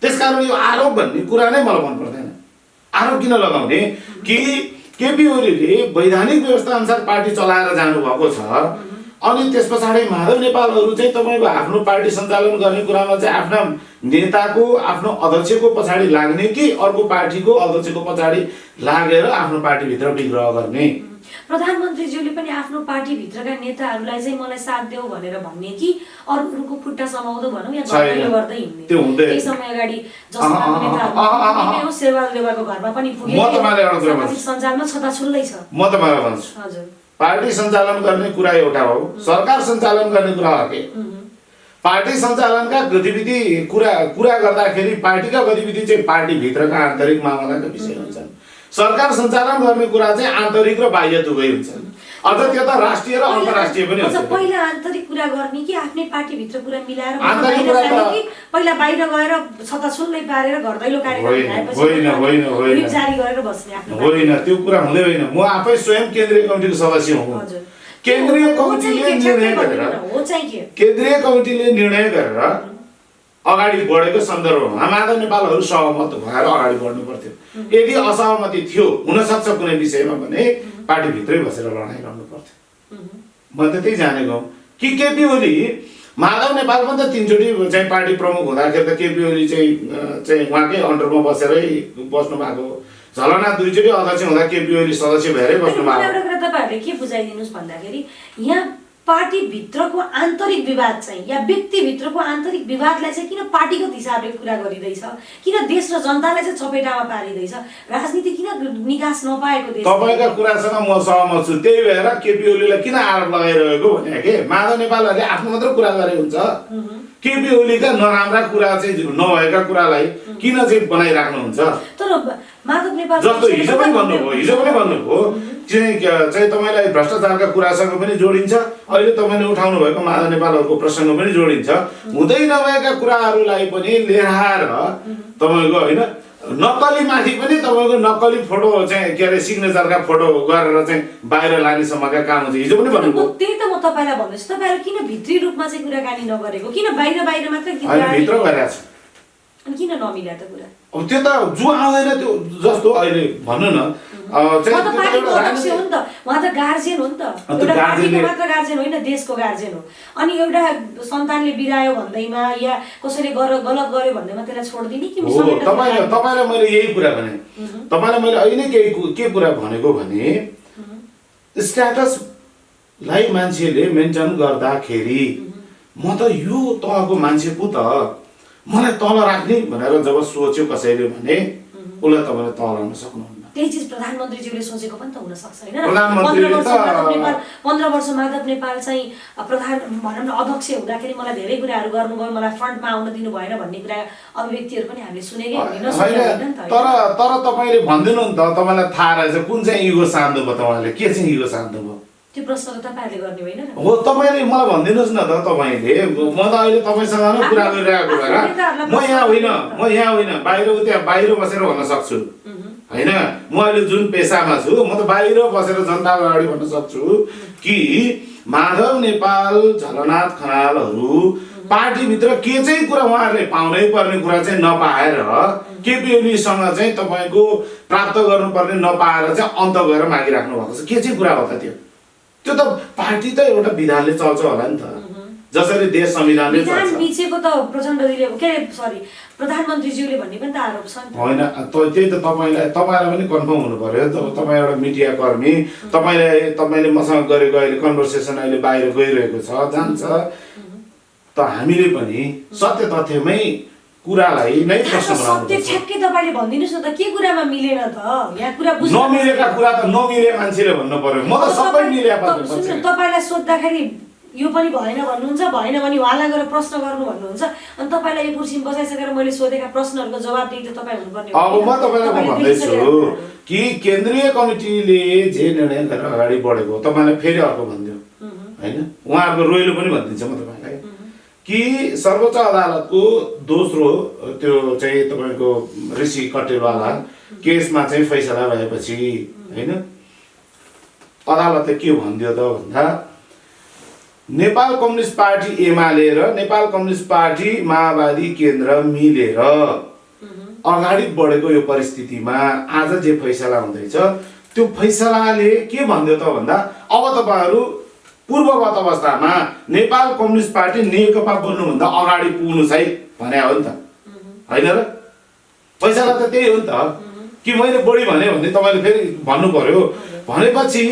त्यसकारण यो आरोप भन्ने कुरा नै मलाई मन पर्दैन। आरोप किन लगाउने कि केपी ओलीले वैधानिक व्यवस्था अनुसार पार्टी चलाएर जानुभएको छ, अनि त्यस पछाडि माधव नेपालहरू चाहिँ तपाईँको आफ्नो पार्टी सञ्चालन गर्ने कुरामा चाहिँ आफ्ना नेताको आफ्नो अध्यक्षको पछाडि लाग्ने कि अर्को पार्टीको अध्यक्षको पछाडि लागेर आफ्नो पार्टीभित्र विग्रह गर्ने? प्रधानमन्त्रीज्यूले पनि आफ्नो पार्टीभित्रका नेताहरूलाई चाहिँ मलाई साथ देऊ भनेर भन्ने कि अरूको खुट्टा समाउँदो भनौँ या घरैलो गर्दै हिँड्ने? केही समय अगाडि जस्तो नेताहरू शेरबहादुर देउवाको घरमा पनि पुगे, सामाजिक सञ्जालमा छताछुल्लै छ। म तपाईँलाई भन्छु, हजुर, पार्टी सञ्चालन गर्ने कुरा एउटा हो, सरकार सञ्चालन गर्ने कुरा अर्कै। पार्टी सञ्चालनका गतिविधि कुरा गर्दाखेरि पार्टीका गतिविधि चाहिँ पार्टीभित्रका आन्तरिक मामलाका विषय हुन्छन्। सरकार सञ्चालन गर्ने कुरा चाहिँ आन्तरिक र बाह्य दुवै हुन्छन्। अझ त्यो त राष्ट्रिय र अन्तर्राष्ट्रिय पनि हुन्छ। पहिला आन्तरिक कुरा गर्ने कि आफ्नै पार्टीभित्र कुरा मिलाएर आन्तरिक कुरा कि पहिला बाहिर गएर छताछुल्लै पारेर घर दैलो कार्यक्रम जारी गरेर बस्ने? होइन, त्यो कुरा हुँदै होइन। म आफै स्वयं केन्द्रीय कमिटीको सदस्य हुँ। केन्द्रीय कमिटीले निर्णय गरेर अगाडि बढेको सन्दर्भमा माधव नेपालहरू सहमत भएर अगाडि बढ्नु पर्थ्यो। यदि असहमति थियो हुनसक्छ कुनै विषयमा भने पार्टीभित्रै बसेर लडाइँ गर्नु पर्थ्यो। म त त्यही जानेको कि केपी ओली माधव नेपाल पनि त 3 चोटि चाहिँ पार्टी प्रमुख हुँदाखेरि त केपी ओली चाहिँ उहाँकै अन्डरमा बसेरै बस्नु भएको हो। झलनाथ दुईचोटि अध्यक्ष हुँदा केपी ओली सदस्य भएरै बस्नु मलाई भएको। एउटा कुरा तपाईँहरूले के बुझाइदिनुहोस् भन्दाखेरि यहाँ पार्टीभित्रको आन्तरिक विवाद चाहिँ या व्यक्तिभित्रको आन्तरिक विवादलाई चाहिँ किन पार्टीगत हिसाबले कुरा गरिँदैछ, किन देश र जनतालाई चाहिँ चपेटामा पारिँदैछ, राजनीति किन निकास नपाएको देश। तपाईँका कुरासँग म सहमत छु। त्यही भएर केपी ओलीलाई किन आरोप लगाइरहेको भने के माधव नेपालहरूले आफ्नो मात्र कुरा गरे हुन्छ। केपी ओलीका नराम्रा कुरा चाहिँ नभएका कुरालाई किन चाहिँ बनाइराख्नुहुन्छ। तर माधव नेपाल जस्तो हिजो पनि भन्नुभयो चाहिँ तपाईँलाई भ्रष्टाचारका कुरासँग पनि जोडिन्छ, अहिले तपाईँले उठाउनु भएको माधव नेपालहरूको प्रसङ्ग पनि जोडिन्छ। हुँदै नभएका कुराहरूलाई पनि लिएर आएर तपाईँको होइन नक्कली माथि पनि तपाईँको नक्कली फोटो चाहिँ के अरे सिग्नेचरका फोटो गरेर चाहिँ बाहिर लानेसम्मका काम हुन्छ। हिजो पनि भन्नुभयो। त्यही त म तपाईँलाई भन्दैछु, तपाईँहरू किन भित्री रूपमा चाहिँ कुराकानी नगरेको, किन बाहिर बाहिर मात्र भित्र गरेका छ अनि किन नमिला त कुरा। अब त्यो त जो आउँदैन त्यो जस्तो अहिले भन्नु न उहाँ त पार्टीको अध्यक्ष हो नि त, उहाँ त गार्जियन हो नि त, एउटा पार्टीको मात्र गार्जियन होइन देशको गार्जियन हो। अनि एउटा सन्तानले बिरायो भन्दैमा या कसैले गलत गर्यो भन्दैमा त्यसलाई छोड्दिने कि तपाईँलाई मैले यही कुरा भने तपाईँलाई मैले अहिले के कुरा भनेको भने स्ट्याटसलाई मान्छेले मेन्टेन गर्दाखेरि म त यो तहको मान्छे पो त मलाई तल राख्ने भनेर जब सोच्यो कसैले भने उसलाई तपाईँले तल राख्न सक्नुहुन्न। त्यही चिज प्रधानमन्त्रीज्यूले सोचेको पनि त हुन सक्छ हैन। प्रधानमन्त्रीले 15 वर्ष माधव नेपाल चाहिँ प्रधान भनौँ न अध्यक्ष हुँदाखेरि मलाई धेरै कुराहरू गर्नुभयो, मलाई फ्रन्टमा आउन दिनु भएन भन्ने कुरा अभिव्यक्तिहरू पनि हामीले सुनेकै होइन। तर तपाईँले भनिदिनु नि त, तपाईँलाई थाहा रहेछ कुन चाहिँ इगो शान्त भयो, तपाईँले के चाहिँ इगो शान्त भयो त्यो प्रश्न त तपाईँहरूले गर्ने होइन हो। तपाईँले मलाई भनिदिनुहोस् न त, तपाईँले म त अहिले तपाईँसँग नै कुरा गरिरहेको भएर म यहाँ होइन बाहिर त्यहाँ बाहिर बसेर भन्न सक्छु होइन। म अहिले जुन पेसामा छु म त बाहिर बसेर जनताको अगाडि भन्न सक्छु कि माधव नेपाल झलनाथ खनालहरू पार्टीभित्र के चाहिँ कुरा उहाँहरूले पाउनै पर्ने कुरा चाहिँ नपाएर केपी ओलीसँग चाहिँ तपाईँको प्राप्त गर्नुपर्ने नपाएर चाहिँ अन्त गएर मागिराख्नु भएको छ। के चाहिँ कुरा हो त त्यो त पार्टी त एउटा विधानले चल्छ होला नि त, जसरी देश संविधानले चल्छ। मिचेको त प्रचण्डजीले के सरी प्रधानमन्त्रीज्यूले भन्ने पनि त आरोप छ नि। होइन त्यही त तपाईँलाई पनि कन्फर्म हुनु पर्यो। तपाईँ एउटा मिडिया कर्मी, तपाईँले मसँग गरेको अहिले कन्भर्सेसन अहिले बाहिर गइरहेको छ जान्छ त हामीले पनि सत्य तथ्यमै कुरालाई नै प्रश्न बनाउनु पर्छ। ठ्याक्कै तपाईँले भनिदिनुहोस् न त के कुरामा मिलेन त, यहाँ कुरा नमिलेका कुरा त नमिले मान्छेले भन्नु पर्यो। म त सबै मिलेको सुन्नु, तपाईँलाई सोद्धाखेरि यो पनि भएन भन्नुहुन्छ, भएन भने उहाँलाई गएर प्रश्न गर्नु भन्नुहुन्छ, अनि तपाईँलाई यो कुर्सीमा बसाइसकेर मैले सोधेका प्रश्नहरूको जवाब दिँदा तपाईँ हुनुपर्ने। अब म तपाईँलाई भन्दैछु कि केन्द्रीय कमिटीले जे निर्णय गरेर अगाडि बढेको तपाईँलाई फेरि अर्को भनिदियो होइन, उहाँहरूको रोइलो पनि भनिदिन्छ म तपाईँलाई कि सर्वोच्च अदालतको दोस्रो त्यो चाहिँ तपाईँको ऋषि कटेलवाला केसमा चाहिँ फैसला भएपछि होइन अदालतले के भनिदियो त भन्दा नेपाल कम्युनिस्ट पार्टी एमाले र नेपाल कम्युनिस्ट पार्टी माओवादी केन्द्र मिलेर अगाडि बढेको यो परिस्थितिमा आज जे फैसला हुँदैछ त्यो फैसलाले के भन्दियो त भन्दा अब तपाईँहरू पूर्वगत अवस्थामा नेपाल कम्युनिस्ट पार्टी नेकपा बन्नुभन्दा अगाडि पुग्नु चाहिँ भने हो नि त होइन र। फैसला त त्यही हो नि त कि मैले बढी भने तपाईँले फेरि भन्नु पर्यो। भनेपछि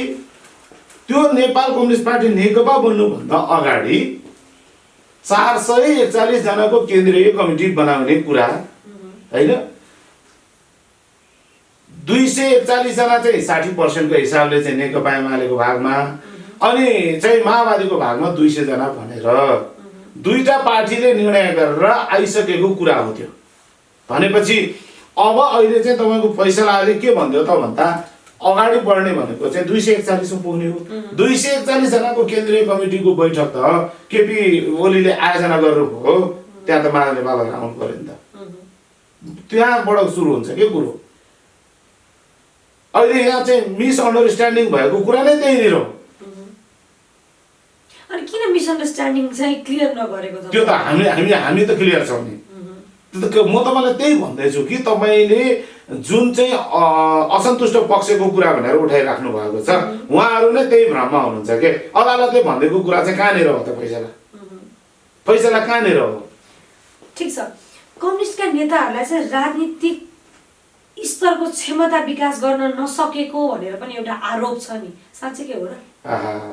त्यो नेपाल कम्युनिस्ट पार्टी नेकपा बन्नुभन्दा अगाडि 441 जनाको केन्द्रीय कमिटी बनाउने कुरा होइन, 241 जना चाहिँ 60% को हिसाबले चाहिँ नेकपा एमालेको भागमा अनि चाहिँ माओवादीको भागमा 200 जना भनेर दुईटा पार्टीले निर्णय गरेर आइसकेको कुरा हो त्यो। भनेपछि अब अहिले चाहिँ तपाईँको फैसलाले के भन्दियो त भन्दा अगाडि बढ्ने भनेको चाहिँ 241 पुग्ने हो। 241 जनाको केन्द्रीय कमिटीको बैठक त केपी ओलीले आयोजना गर्नुभयो, त्यहाँ त माधव नेपालहरू आउनु पर्यो नि त, त्यहाँबाट सुरु हुन्छ के कुरो। अहिले यहाँ चाहिँ मिसअन्डरस्ट्यान्डिङ भएको कुरा नै त्यहीँनिर हो। अनि किन मिसअन्डरस्ट्यान्डिङ चाहिँ क्लियर नगरेको त? त्यो त हामी त क्लियर छौँ नि। म तपाईँलाई त्यही भन्दैछु कि तपाईँले जुन चाहिँ असन्तुष्ट पक्षको कुरा भनेर उठाइराख्नु भएको छ उहाँहरू नै त्यही भ्रममा हुनुहुन्छ के। अदालतले भनेको कुरा चाहिँ कहाँनिर हो त? फैसला कहाँनिर हो? ठिक छ, कम्युनिस्टका नेताहरूलाई चाहिँ राजनीतिक स्तरको क्षमता विकास गर्न नसकेको भनेर पनि एउटा आरोप छ नि, साँच्चै के हो र?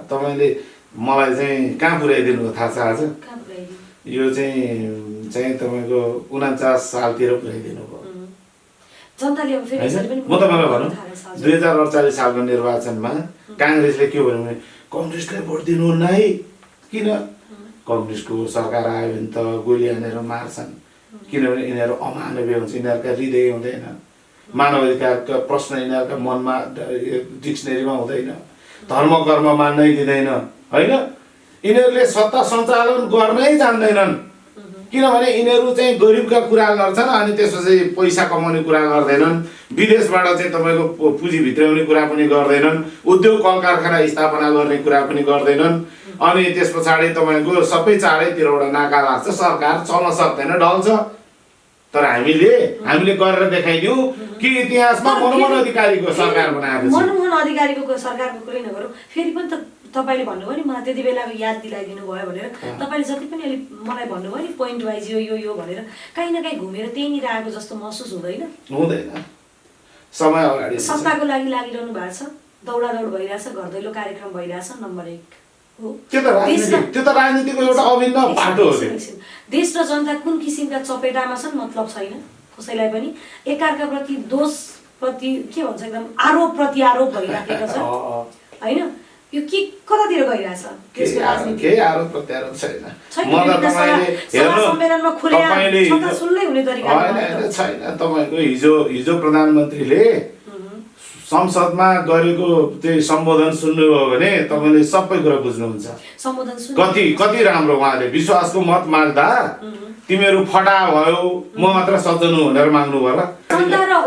तपाईँले मलाई चाहिँ कहाँ पुर्याइदिनु थाहा छ आज? कहाँ पुर्याइदिनु? यो चाहिँ तपाईँको 49 सालतिर पुर्याइदिनु भयो। जनताले अब फेरि यसरी पनि म तपाईँलाई भनौँ 2048 सालको निर्वाचनमा काङ्ग्रेसले के भन्यो भने कम्युनिस्टलाई भोट दिनु नै, किन? कम्युनिस्टको सरकार आयो भने त गोली हानेर मार्छन्, किनभने यिनीहरू अमानवीय हुन्छ, यिनीहरूका हृदय हुँदैन, मानवाधिकारका प्रश्न यिनीहरूका मनमा डिक्सनेरीमा हुँदैन, धर्म कर्म मान्नै दिँदैन, होइन? यिनीहरूले सत्ता सञ्चालन गर्नै जान्दैनन्, किनभने यिनीहरू चाहिँ गरिबका कुरा गर्छन् अनि त्यसपछि पैसा कमाउने कुरा गर्दैनन्, विदेशबाट चाहिँ तपाईँको पुँजी भित्राउने कुरा पनि गर्दैनन्, उद्योग कल कारखाना स्थापना गर्ने कुरा पनि गर्दैनन्, अनि त्यस पछाडि तपाईँको सबै चारैतिरबाट नाका लाग्छ, सरकार चल्न सक्दैन, ढल्छ। तर हामीले गरेर देखाइदिउँ कि इतिहासमा मनमोहन अधिकारीको सरकार बनाएको छ। मनमोहन अधिकारीको सरकारको कुरै नगरौँ, फेरि पनि त तपाईँले भन्नुभयो नि मलाई त्यति बेलाको याद दिलाइदिनु भयो भनेर, तपाईँले जति पनि अलिक मलाई भन्नुभयो नि पोइन्ट वाइज यो भनेर, काहीँ न काहीँ घुमेर त्यहीँनिर आएको जस्तो महसुस हुँदैन? हुँदैन। समय अगाडि सत्ताको लागि लागिरहनु भएको छ, दौडादौड भइरहेछ, घर दैलो कार्यक्रम भइरहेछ, नम्बर 1 हो। त्यो त राजनीतिको एउटा अभिन्न बाटो हो। देश र जनता कुन किसिमका चपेटामा छन् मतलब छैन कसैलाई पनि, एकअर्काप्रति दोषप्रति के भन्छ एकदम आरोप प्रत्यारोप भइराखेको छ, होइन? यो के कतातिर गइरहेछ देशको राजनीति? के आरोप प्रत्यारोप छैन। सम्मेलनमा खुलेर छता सुन्दै हुने तरिका छैन। तपाईँको हिजो प्रधानमन्त्रीले संसदमा गरेको चाहिँ सम्बोधन सुन्नुभयो भने तपाईँले सबै कुरा बुझ्नुहुन्छ। कति राम्रो उहाँले विश्वासको मत माग्दा तिमीहरू फटा भयो म मात्र सज्जन हुँ भनेर माग्नु होला।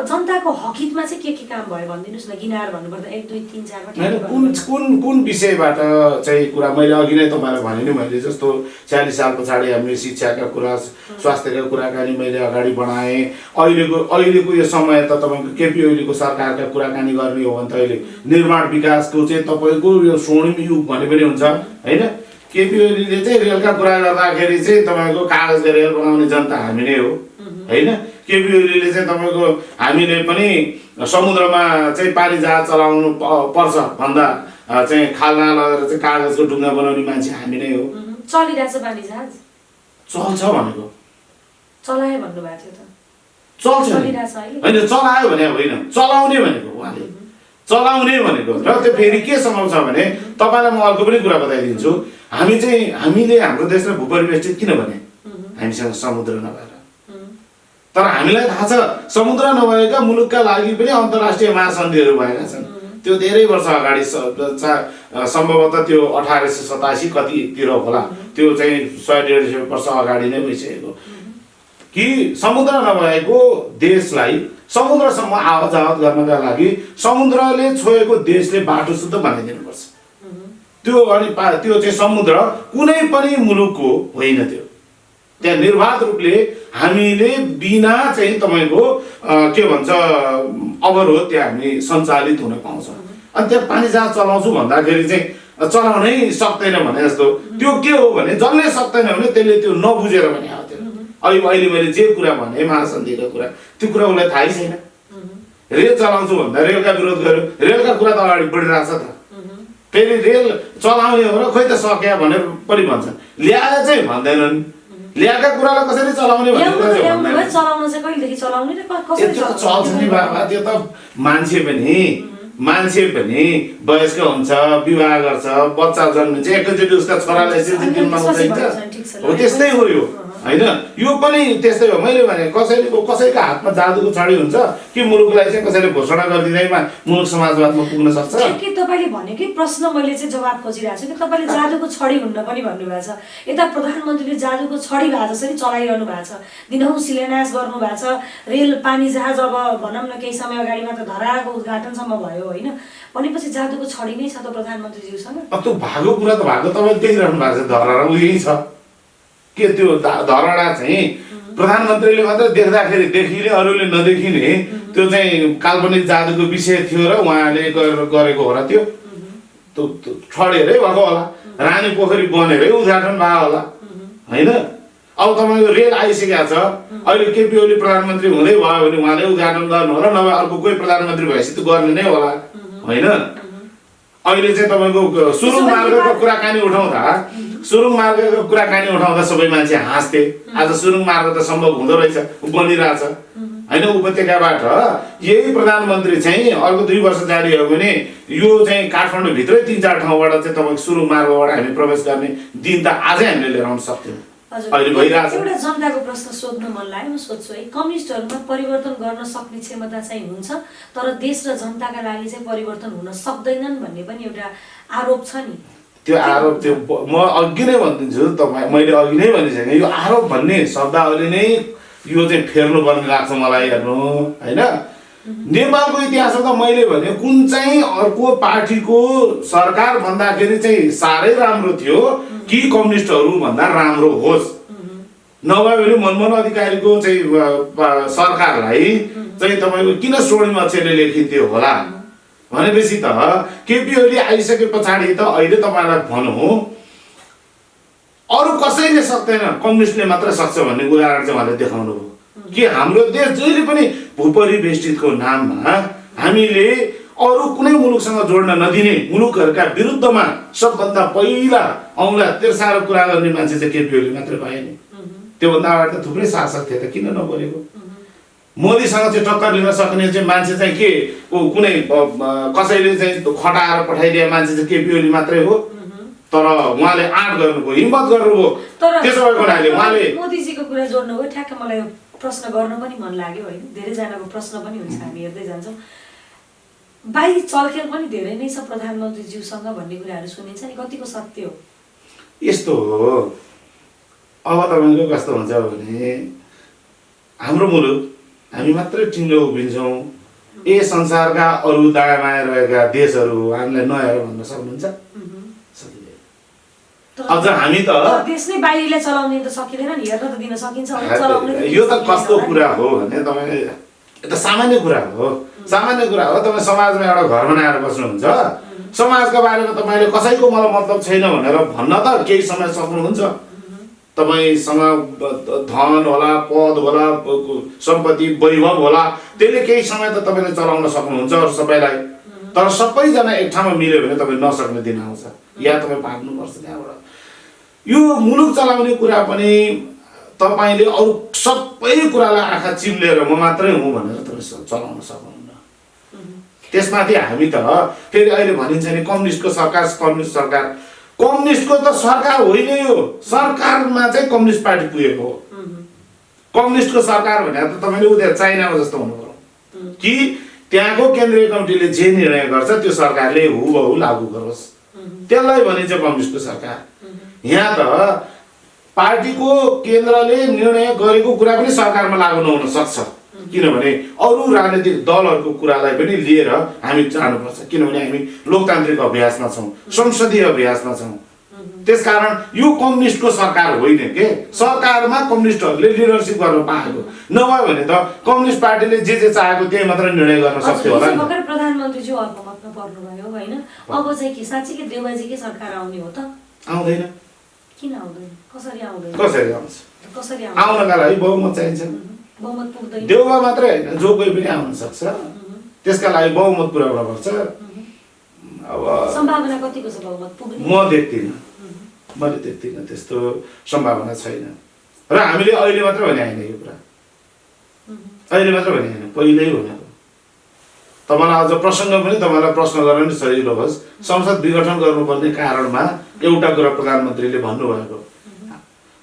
जनताको हकितमा चाहिँ के काम भयो भनिदिनुहोस् न, गिनाएर भन्नुपर्दा 1 2 3 4 कुन विषयबाट चाहिँ कुरा मैले अघि नै तपाईँलाई भने नि, मैले जस्तो 40 साल पछाडि हामीले शिक्षाका कुरा, स्वास्थ्यका कुराकानी मैले अगाडि बढाएँ। अहिलेको यो समय त तपाईँको केपी ओलीको सरकारका कुराकानी गर्ने हो भने त अहिले निर्माण विकासको चाहिँ तपाईँको यो स्वर्णिम युग भने पनि हुन्छ, होइन? केपी ओलीले चाहिँ रेलका कुरा गर्दाखेरि चाहिँ तपाईँको कागजको रेल बनाउने जनता हामी नै हो, होइन? केपी ओलीले चाहिँ तपाईँको हामीले पनि समुद्रमा चाहिँ पानी जहाज चलाउनु पर्छ भन्दा चाहिँ खाल्डा लगेर चाहिँ कागजको ढुङ्गा बनाउने मान्छे हामी नै हो। चलिरहेछ पानी जहाज? चल्छ भनेको चलायो भन्नुभएको थियो त? चल्छ होइन, चलायो भने होइन, चलाउने भनेको उहाँले, चलाउने भनेको। र त्यो फेरि के सम्भव छ भने तपाईँलाई म अर्को पनि कुरा बताइदिन्छु। हामीले हाम्रो देशलाई भूपरिवेष्टित किन भने? हामीसँग समुद्र नभएर। तर हामीलाई थाहा छ समुद्र नभएका मुलुकका लागि पनि अन्तर्राष्ट्रिय महासन्धिहरू भएका छन्। त्यो धेरै वर्ष अगाडि सम्भवतः त्यो 1887 कतितिर होला, त्यो चाहिँ 100-150 वर्ष अगाडि नै भइसकेको कि समुद्र नभएको देशलाई समुद्रसम्म आवत जावत गर्नका लागि समुद्रले छोएको देशले बाटो शुद्ध बनाइदिनुपर्छ। त्यो चाहिँ समुद्र कुनै पनि मुलुकको होइन, त्यो त्यहाँ निर्वाध रूपले हामीले बिना चाहिँ तपाईँको के भन्छ अवरोध त्यहाँ हामी सञ्चालित हुन पाउँछौँ। अनि त्यहाँ पानी जहाज चलाउँछु भन्दाखेरि चाहिँ चलाउनै सक्दैन भने जस्तो, त्यो के हो भने जसले सक्दैन भने त्यसले त्यो नबुझेर भने हो। त्यो अहिले मैले जे कुरा भने महासन्धिको कुरा, त्यो कुरा उसलाई थाहै छैन। रेल चलाउँछु भन्दा रेलका विरोध गर्यो, रेलका कुरा त अगाडि बढिरहेछ त, फेरि रेल चलाउने हो र खोइ त सक्या भनेर पनि भन्छन्, ल्याएर चाहिँ भन्दैनन्। ल्याएका कुरालाई कसरी चलाउने भन्ने कुरा चाहिँ भन्दैन। चलाउन चाहिँ कहिलेदेखि चलाउने र कसरी चल्छ नि बाबा? त्यो त मान्छे पनि वयस्क हुन्छ, विवाह गर्छ, बच्चा जन्मिन्छ, एकैचोटि उसका छोरालाई दिनमा हुँदैन, हो त्यस्तै हो यो, होइन? यो पनि त्यस्तै हो। मैले भने कसैको हातमा जादुको छडी हुन्छ कि मुलुकलाई चाहिँ कसैले घोषणा गरिदिँदैमा मुलुक समाजवादमा पुग्न सक्छ? के तपाईँले भनेकै प्रश्न मैले चाहिँ जवाब खोजिरहेको छु कि तपाईँले जादुको छडी हुन्न पनि भन्नुभएको छ। यता प्रधानमन्त्रीले जादुको छडी भए जसरी चलाइरहनु भएको छ, दिनहुँ शिलान्यास गर्नुभएको छ, रेल पानी जहाज अब भनौँ न केही समय अगाडि मात्र धराको उद्घाटनसम्म भयो, होइन? भनेपछि जादुको छडी नै छ त प्रधानमन्त्रीज्यूसँग? त्यो भएको कुरा त भएको तपाईँ देखिरहनु भएको छ, धरा उही छ के त्यो धरडा चाहिँ प्रधानमन्त्रीले मात्र देख्दाखेरि देखिने, अरूले नदेखिने त्यो चाहिँ काल्पनिक जादुको विषय थियो र उहाँले गरेको हो र त्यो ठडेरै भएको होला, रानी पोखरी बनेरै उद्घाटन भयो होला, होइन? अब तपाईँको रेल आइसकेको छ, अहिले केपी ओली प्रधानमन्त्री हुँदै भयो भने उहाँले उद्घाटन गर्नु होला, नभए अर्को कोही प्रधानमन्त्री भएपछि त गर्ने नै होला होइन। अहिले चाहिँ तपाईँको सुरुङ मार्गको कुराकानी उठाउँदा सबै मान्छे हाँस्थे। आज सुरुङ मार्ग त सम्भव हुँदो रहेछ, बनिरहेछ होइन। उपत्यकाबाट यही प्रधानमन्त्री चाहिँ अर्को 2 वर्ष जारी हो भने यो चाहिँ काठमाडौँभित्रै 3-4 ठाउँबाट चाहिँ तपाईँको सुरुङ मार्गबाट हामी प्रवेश गर्ने दिन त आजै हामीले लिएर आउन सक्थ्यौँ। अहिले भइरहेछ। एउटा जनताको प्रश्न सोध्न मन लाग्यो, म सोध्छु है, कम्युनिस्टहरूमा परिवर्तन गर्न सक्ने क्षमता चाहिँ हुन्छ, तर देश र जनताका लागि चाहिँ परिवर्तन हुन सक्दैनन् भन्ने पनि एउटा आरोप छ नि। त्यो आरोप त्यो म अघि नै भनिदिन्छु, मैले अघि नै भनिसकेँ, यो आरोप भन्ने शब्दावली नै यो चाहिँ फेर्नुपर्ने लाग्छ मलाई हेर्नु होइन। नेपालको इतिहासमा त मैले भने कुन चाहिँ अर्को पार्टीको सरकार भन्दाखेरि चाहिँ साह्रै राम्रो थियो कि कम्युनिस्टहरू भन्दा राम्रो होस्, नभए भने मनमोहन अधिकारीको चाहिँ सरकारलाई चाहिँ तपाईँको किन स्वर्णिम अक्षरले लेखिन्थ्यो होला भनेपछि त केपी ओली आइसके पछाडि त अहिले तपाईँलाई भनौँ अरू कसैले सक्दैन, कम्युनिस्टले मात्र सक्छ भन्ने उदाहरण चाहिँ उहाँले देखाउनु भयो कि हाम्रो देश जहिले पनि भूपरिवेष्टितको नाममा हामीले अरू कुनै मुलुकसँग जोड्न नदिने मुलुकहरूका विरुद्धमा सबभन्दा पहिला औँला तेर्साएर कुरा गर्ने मान्छे चाहिँ केपी ओली मात्रै भए नि। त्योभन्दा अगाडि त थुप्रै शासक थिए त, किन नबोलेको? मोदीसँग चाहिँ टक्कर लिन सक्ने चाहिँ मान्छे चाहिँ के कुनै कसैले चाहिँ खटाएर पठाइदिए मान्छे चाहिँ केपी ओली मात्रै हो। तर उहाँले आँट गर्नुभयो, हिम्मत गर्नुभयो। त्यसो भएको हुनाले उहाँले मोदीजीको कुरा जोड्नुभयो, ठ्याक्क मलाई प्रश्न गर्न पनि मन लाग्यो होइन। धेरैजनाको प्रश्न पनि हुन्छ, हामी हेर्दै जान्छौँ। बाहिरी चलखेल पनि धेरै नै छ प्रधानमन्त्रीज्यूसँग भन्ने कुराहरू सुनिन्छ नि, कतिको सत्य हो? यस्तो हो, अब तपाईँको कस्तो हुन्छ भने हाम्रो मुलुक हामी मात्रै टिङ्गो उभिन्छौँ, ए संसारका अरू दायामाया रहेका देशहरू हामीलाई नहेर भन्न सक्नुहुन्छ? अझ हामी त देश नै बाहिरले चलाउने त सकिँदैन नि, हेर्न त दिन सकिन्छ, चलाउने यो त कस्तो कुरा हो भने तपाईँ यो त सामान्य कुरा हो। सामान्य कुरा हो, तपाईँ समाजमा एउटा घर बनाएर बस्नुहुन्छ, समाजका बारेमा तपाईँले कसैको मलाई मतलब छैन भनेर भन्न त केही समय सक्नुहुन्छ। तपाईँसँग धन होला, पद होला, सम्पत्ति वैभव होला, त्यसले केही समय त तपाईँले चलाउन सक्नुहुन्छ अरू सबैलाई। तर सबैजना एक ठाउँमा मिल्यो भने तपाईँ नसक्ने दिन आउँछ, या तपाईँ भाग्नुपर्छ त्यहाँबाट। यो मुलुक चलाउने कुरा पनि तपाईँले अरू सबै कुरालाई आँखा चिम्लेर म मात्रै हुँ भनेर तपाईँ चलाउन सक्नुहुन्न। त्यसमाथि हामी त फेरि अहिले भनिन्छ नि कम्युनिस्टको सरकार, कम्युनिस्ट सरकार। कम्युनिस्टको त सरकार होइन यो, सरकारमा चाहिँ कम्युनिस्ट पार्टी पुगेको हो। कम्युनिस्टको सरकार भनेर त तपाईँले उता चाइनामा जस्तो हुनु पर्यो कि त्यहाँको केन्द्रीय कमिटीले जे निर्णय गर्छ त्यो सरकारले हुबहु लागू गरोस्, त्यसलाई भनिन्छ कम्युनिस्टको सरकार। यहाँ त पार्टीको केन्द्रले निर्णय गरेको कुरा पनि सरकारमा लागू नहुन सक्छ, किनभने अरू राजनीतिक दलहरूको कुरालाई पनि लिएर हामी जानुपर्छ, किनभने हामी लोकतान्त्रिक अभ्यासमा छौँ, संसदीय अभ्यासमा छौँ। त्यसकारण यो कम्युनिस्टको सरकार होइन के, सरकारमा कम्युनिस्टहरूले लिडरसिप गर्न पाएको, नभए भने त कम्युनिस्ट पार्टीले जे चाहेको त्यही मात्र निर्णय गर्न सक्थ्यो होला। प्रधानमन्त्रीज्यू अल्पमतमा पर्नुभयो होइन, अब चाहिँ के साँच्चीकै देउबाजीकै सरकार आउने हो त? आउँदैन। किन आउँदैन? कसरी आउँदैन? कसरी आउँछ? कसरी आउँछ? आउनका लागि बहुमत चाहिन्छ। बहुमत पुग्दैन। देउबा मात्रै होइन, जो कोही पनि आउन सक्छ, त्यसका लागि बहुमत पुर्याउन पर्छ। अब सम्भावना कतिको छ बहुमत पुग्ने? मैले देख्दिनँ त्यस्तो सम्भावना छैन। र हामीले अहिले मात्र भने होइन यो कुरा, अहिले मात्र भने होइन, पहिल्यै भनेको। तपाईँलाई अझ प्रसङ्ग पनि तपाईँलाई प्रश्न गर्न नि सजिलो होस्, संसद विघटन गर्नुपर्ने कारणमा एउटा कुरा प्रधानमन्त्रीले भन्नुभएको,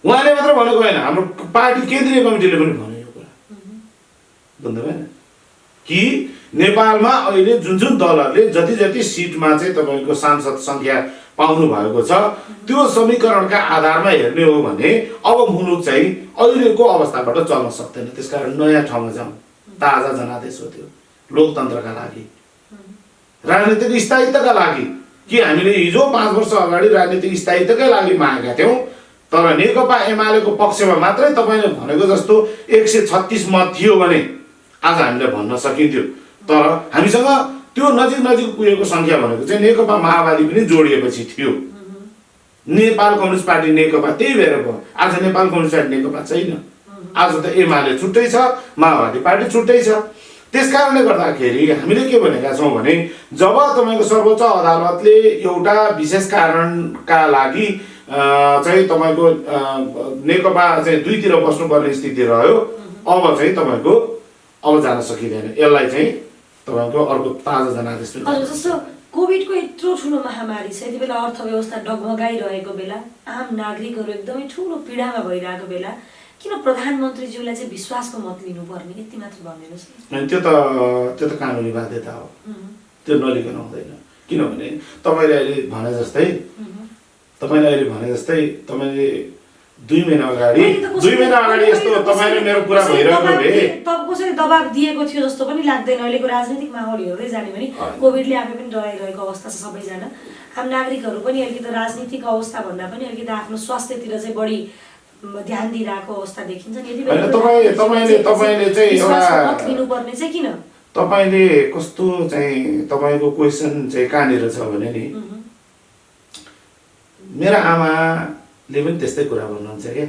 उहाँले मात्र भनेको होइन, हाम्रो पार्टी केन्द्रीय कमिटीले पनि भन्यो यो कुरा, बुझ्नु भएन कि नेपालमा अहिले जुन जुन दलहरूले जति जति सिटमा चाहिँ तपाईँको सांसद सङ्ख्या पाउनु भएको छ त्यो समीकरणका आधारमा हेर्ने हो भने अब मुलुक चाहिँ अहिलेको अवस्थाबाट चल्न सक्दैन। त्यसकारण नयाँ ठाउँमा जाउँ, ताजा जनादेश हो त्यो लोकतन्त्रका लागि, राजनीतिक स्थायित्वका लागि। कि हामीले हिजो 5 वर्ष अगाडि राजनीतिक स्थायित्वकै लागि मागेका थियौँ, तर नेकपा एमालेको पक्षमा मात्रै तपाईँले भनेको जस्तो 136 मत थियो भने आज हामीले भन्न सकिन्थ्यो। तर हामीसँग त्यो नजिक नजिक पुगेको सङ्ख्या भनेको चाहिँ नेकपा माओवादी पनि जोडिएपछि थियो। नेपाल कम्युनिस्ट पार्टी नेकपा त्यही भएर भयो। आज नेपाल कम्युनिस्ट पार्टी नेकपा छैन, आज त एमाले छुट्टै छ, माओवादी पार्टी छुट्टै छ। त्यस कारणले गर्दाखेरि हामीले के भनेका छौँ भने जब तपाईँको सर्वोच्च अदालतले एउटा विशेष कारणका लागि चाहिँ तपाईँको नेकपा चाहिँ दुईतिर बस्नुपर्ने स्थिति रह्यो, अब चाहिँ तपाईँको अब जान सकिँदैन, यसलाई चाहिँ तपाईँको अर्को ताजा जनादेश हजुर। जस्तो कोभिडको यत्रो ठुलो महामारी छ, यति बेला अर्थव्यवस्था डगमगाइरहेको बेला, आम नागरिकहरू एकदमै ठुलो पीडामा भइरहेको बेला किन प्रधानमन्त्रीज्यूलाई चाहिँ विश्वासको मत लिनुपर्ने, यति मात्र भनिदिनुहोस् न। त्यो त कानुनी बाध्यता हो, त्यो नलिकन हुँदैन। किनभने तपाईँले अहिले भने जस्तै तपाईँले 2 महिना अगाडि यस्तो तपाईँले मेरो कुरा भइरहेको भए कसरी दबाब दिएको थियो जस्तो पनि लाग्दैन। अहिलेको राजनीतिक माहौल हेर्दै जाने भने कोभिडले आफै पनि डराइरहेको अवस्था छ सबैजना। आम नागरिकहरू पनि अलिकति राजनीतिक अवस्था भन्दा पनि अलिकति आफ्नो स्वास्थ्यतिर चाहिँ बढी ध्यान दिइरहेको अवस्था देखिन्छ नि। यति बेला तपाईँले चाहिँ मत लिनुपर्ने चाहिँ किन? तपाईँले कस्तो चाहिँ तपाईँको क्वेसन चाहिँ कहाँनिर छ भने नि मेरो आमाले पनि त्यस्तै कुरा भन्नुहुन्छ क्या,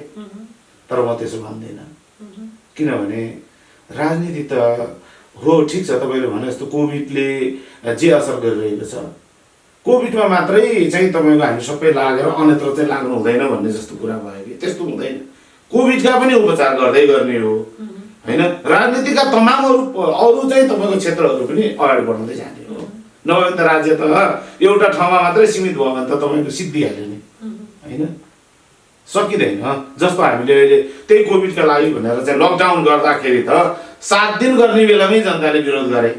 तर म त्यसो भन्दिनँ। किनभने राजनीति त हो ठिक छ, तपाईँले भने जस्तो कोभिडले जे असर गरिरहेको छ, कोभिडमा मात्रै चाहिँ तपाईँको हामी सबै लागेर अन्यत्र चाहिँ लाग्नु हुँदैन भन्ने जस्तो कुरा भयो कि त्यस्तो हुँदैन। कोभिडका पनि उपचार गर्दै गर्ने हो होइन, राजनीतिका तमाम अरू चाहिँ तपाईँको क्षेत्रहरू पनि अगाडि बढाउँदै जाने हो। नभए त राज्य त एउटा ठाउँमा मात्रै सीमित भयो भने त तपाईँको सिद्धिहाल्यो नि होइन, सकिँदैन। जस्तो हामीले अहिले त्यही कोभिडका लागि भनेर चाहिँ लकडाउन गर्दाखेरि त 7 दिन गर्ने बेलामै जनताले विरोध गरे,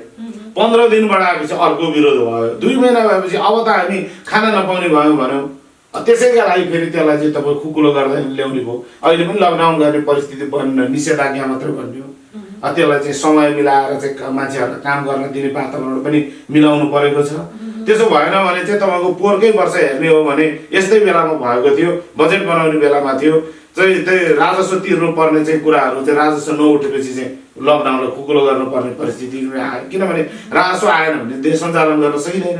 15 दिन बढाएपछि अर्को विरोध भयो, 2 महिना भएपछि अब त हामी खाना नपाउने भयौँ भन्यौँ। त्यसैका लागि फेरि त्यसलाई चाहिँ तपाईँ खुकुलो गर्दै ल्याउने भयो। अहिले पनि लकडाउन गर्ने परिस्थिति बन्यो, निषेधाज्ञा मात्रै बन्यो। त्यसलाई चाहिँ समय मिलाएर चाहिँ मान्छेहरूलाई काम गर्न दिने वातावरण पनि मिलाउनु परेको छ। त्यसो भएन भने चाहिँ तपाईँको पोहोरकै वर्ष हेर्ने हो भने यस्तै बेलामा भएको थियो, बजेट बनाउने बेलामा थियो चाहिँ त्यही राजस्व तिर्नु पर्ने चाहिँ कुराहरू चाहिँ राजस्व नउठेपछि चाहिँ लकडाउनलाई खुकुलो गर्नुपर्ने परिस्थिति आयो। किनभने राजस्व आएन भने देश सञ्चालन गर्न सकिँदैन,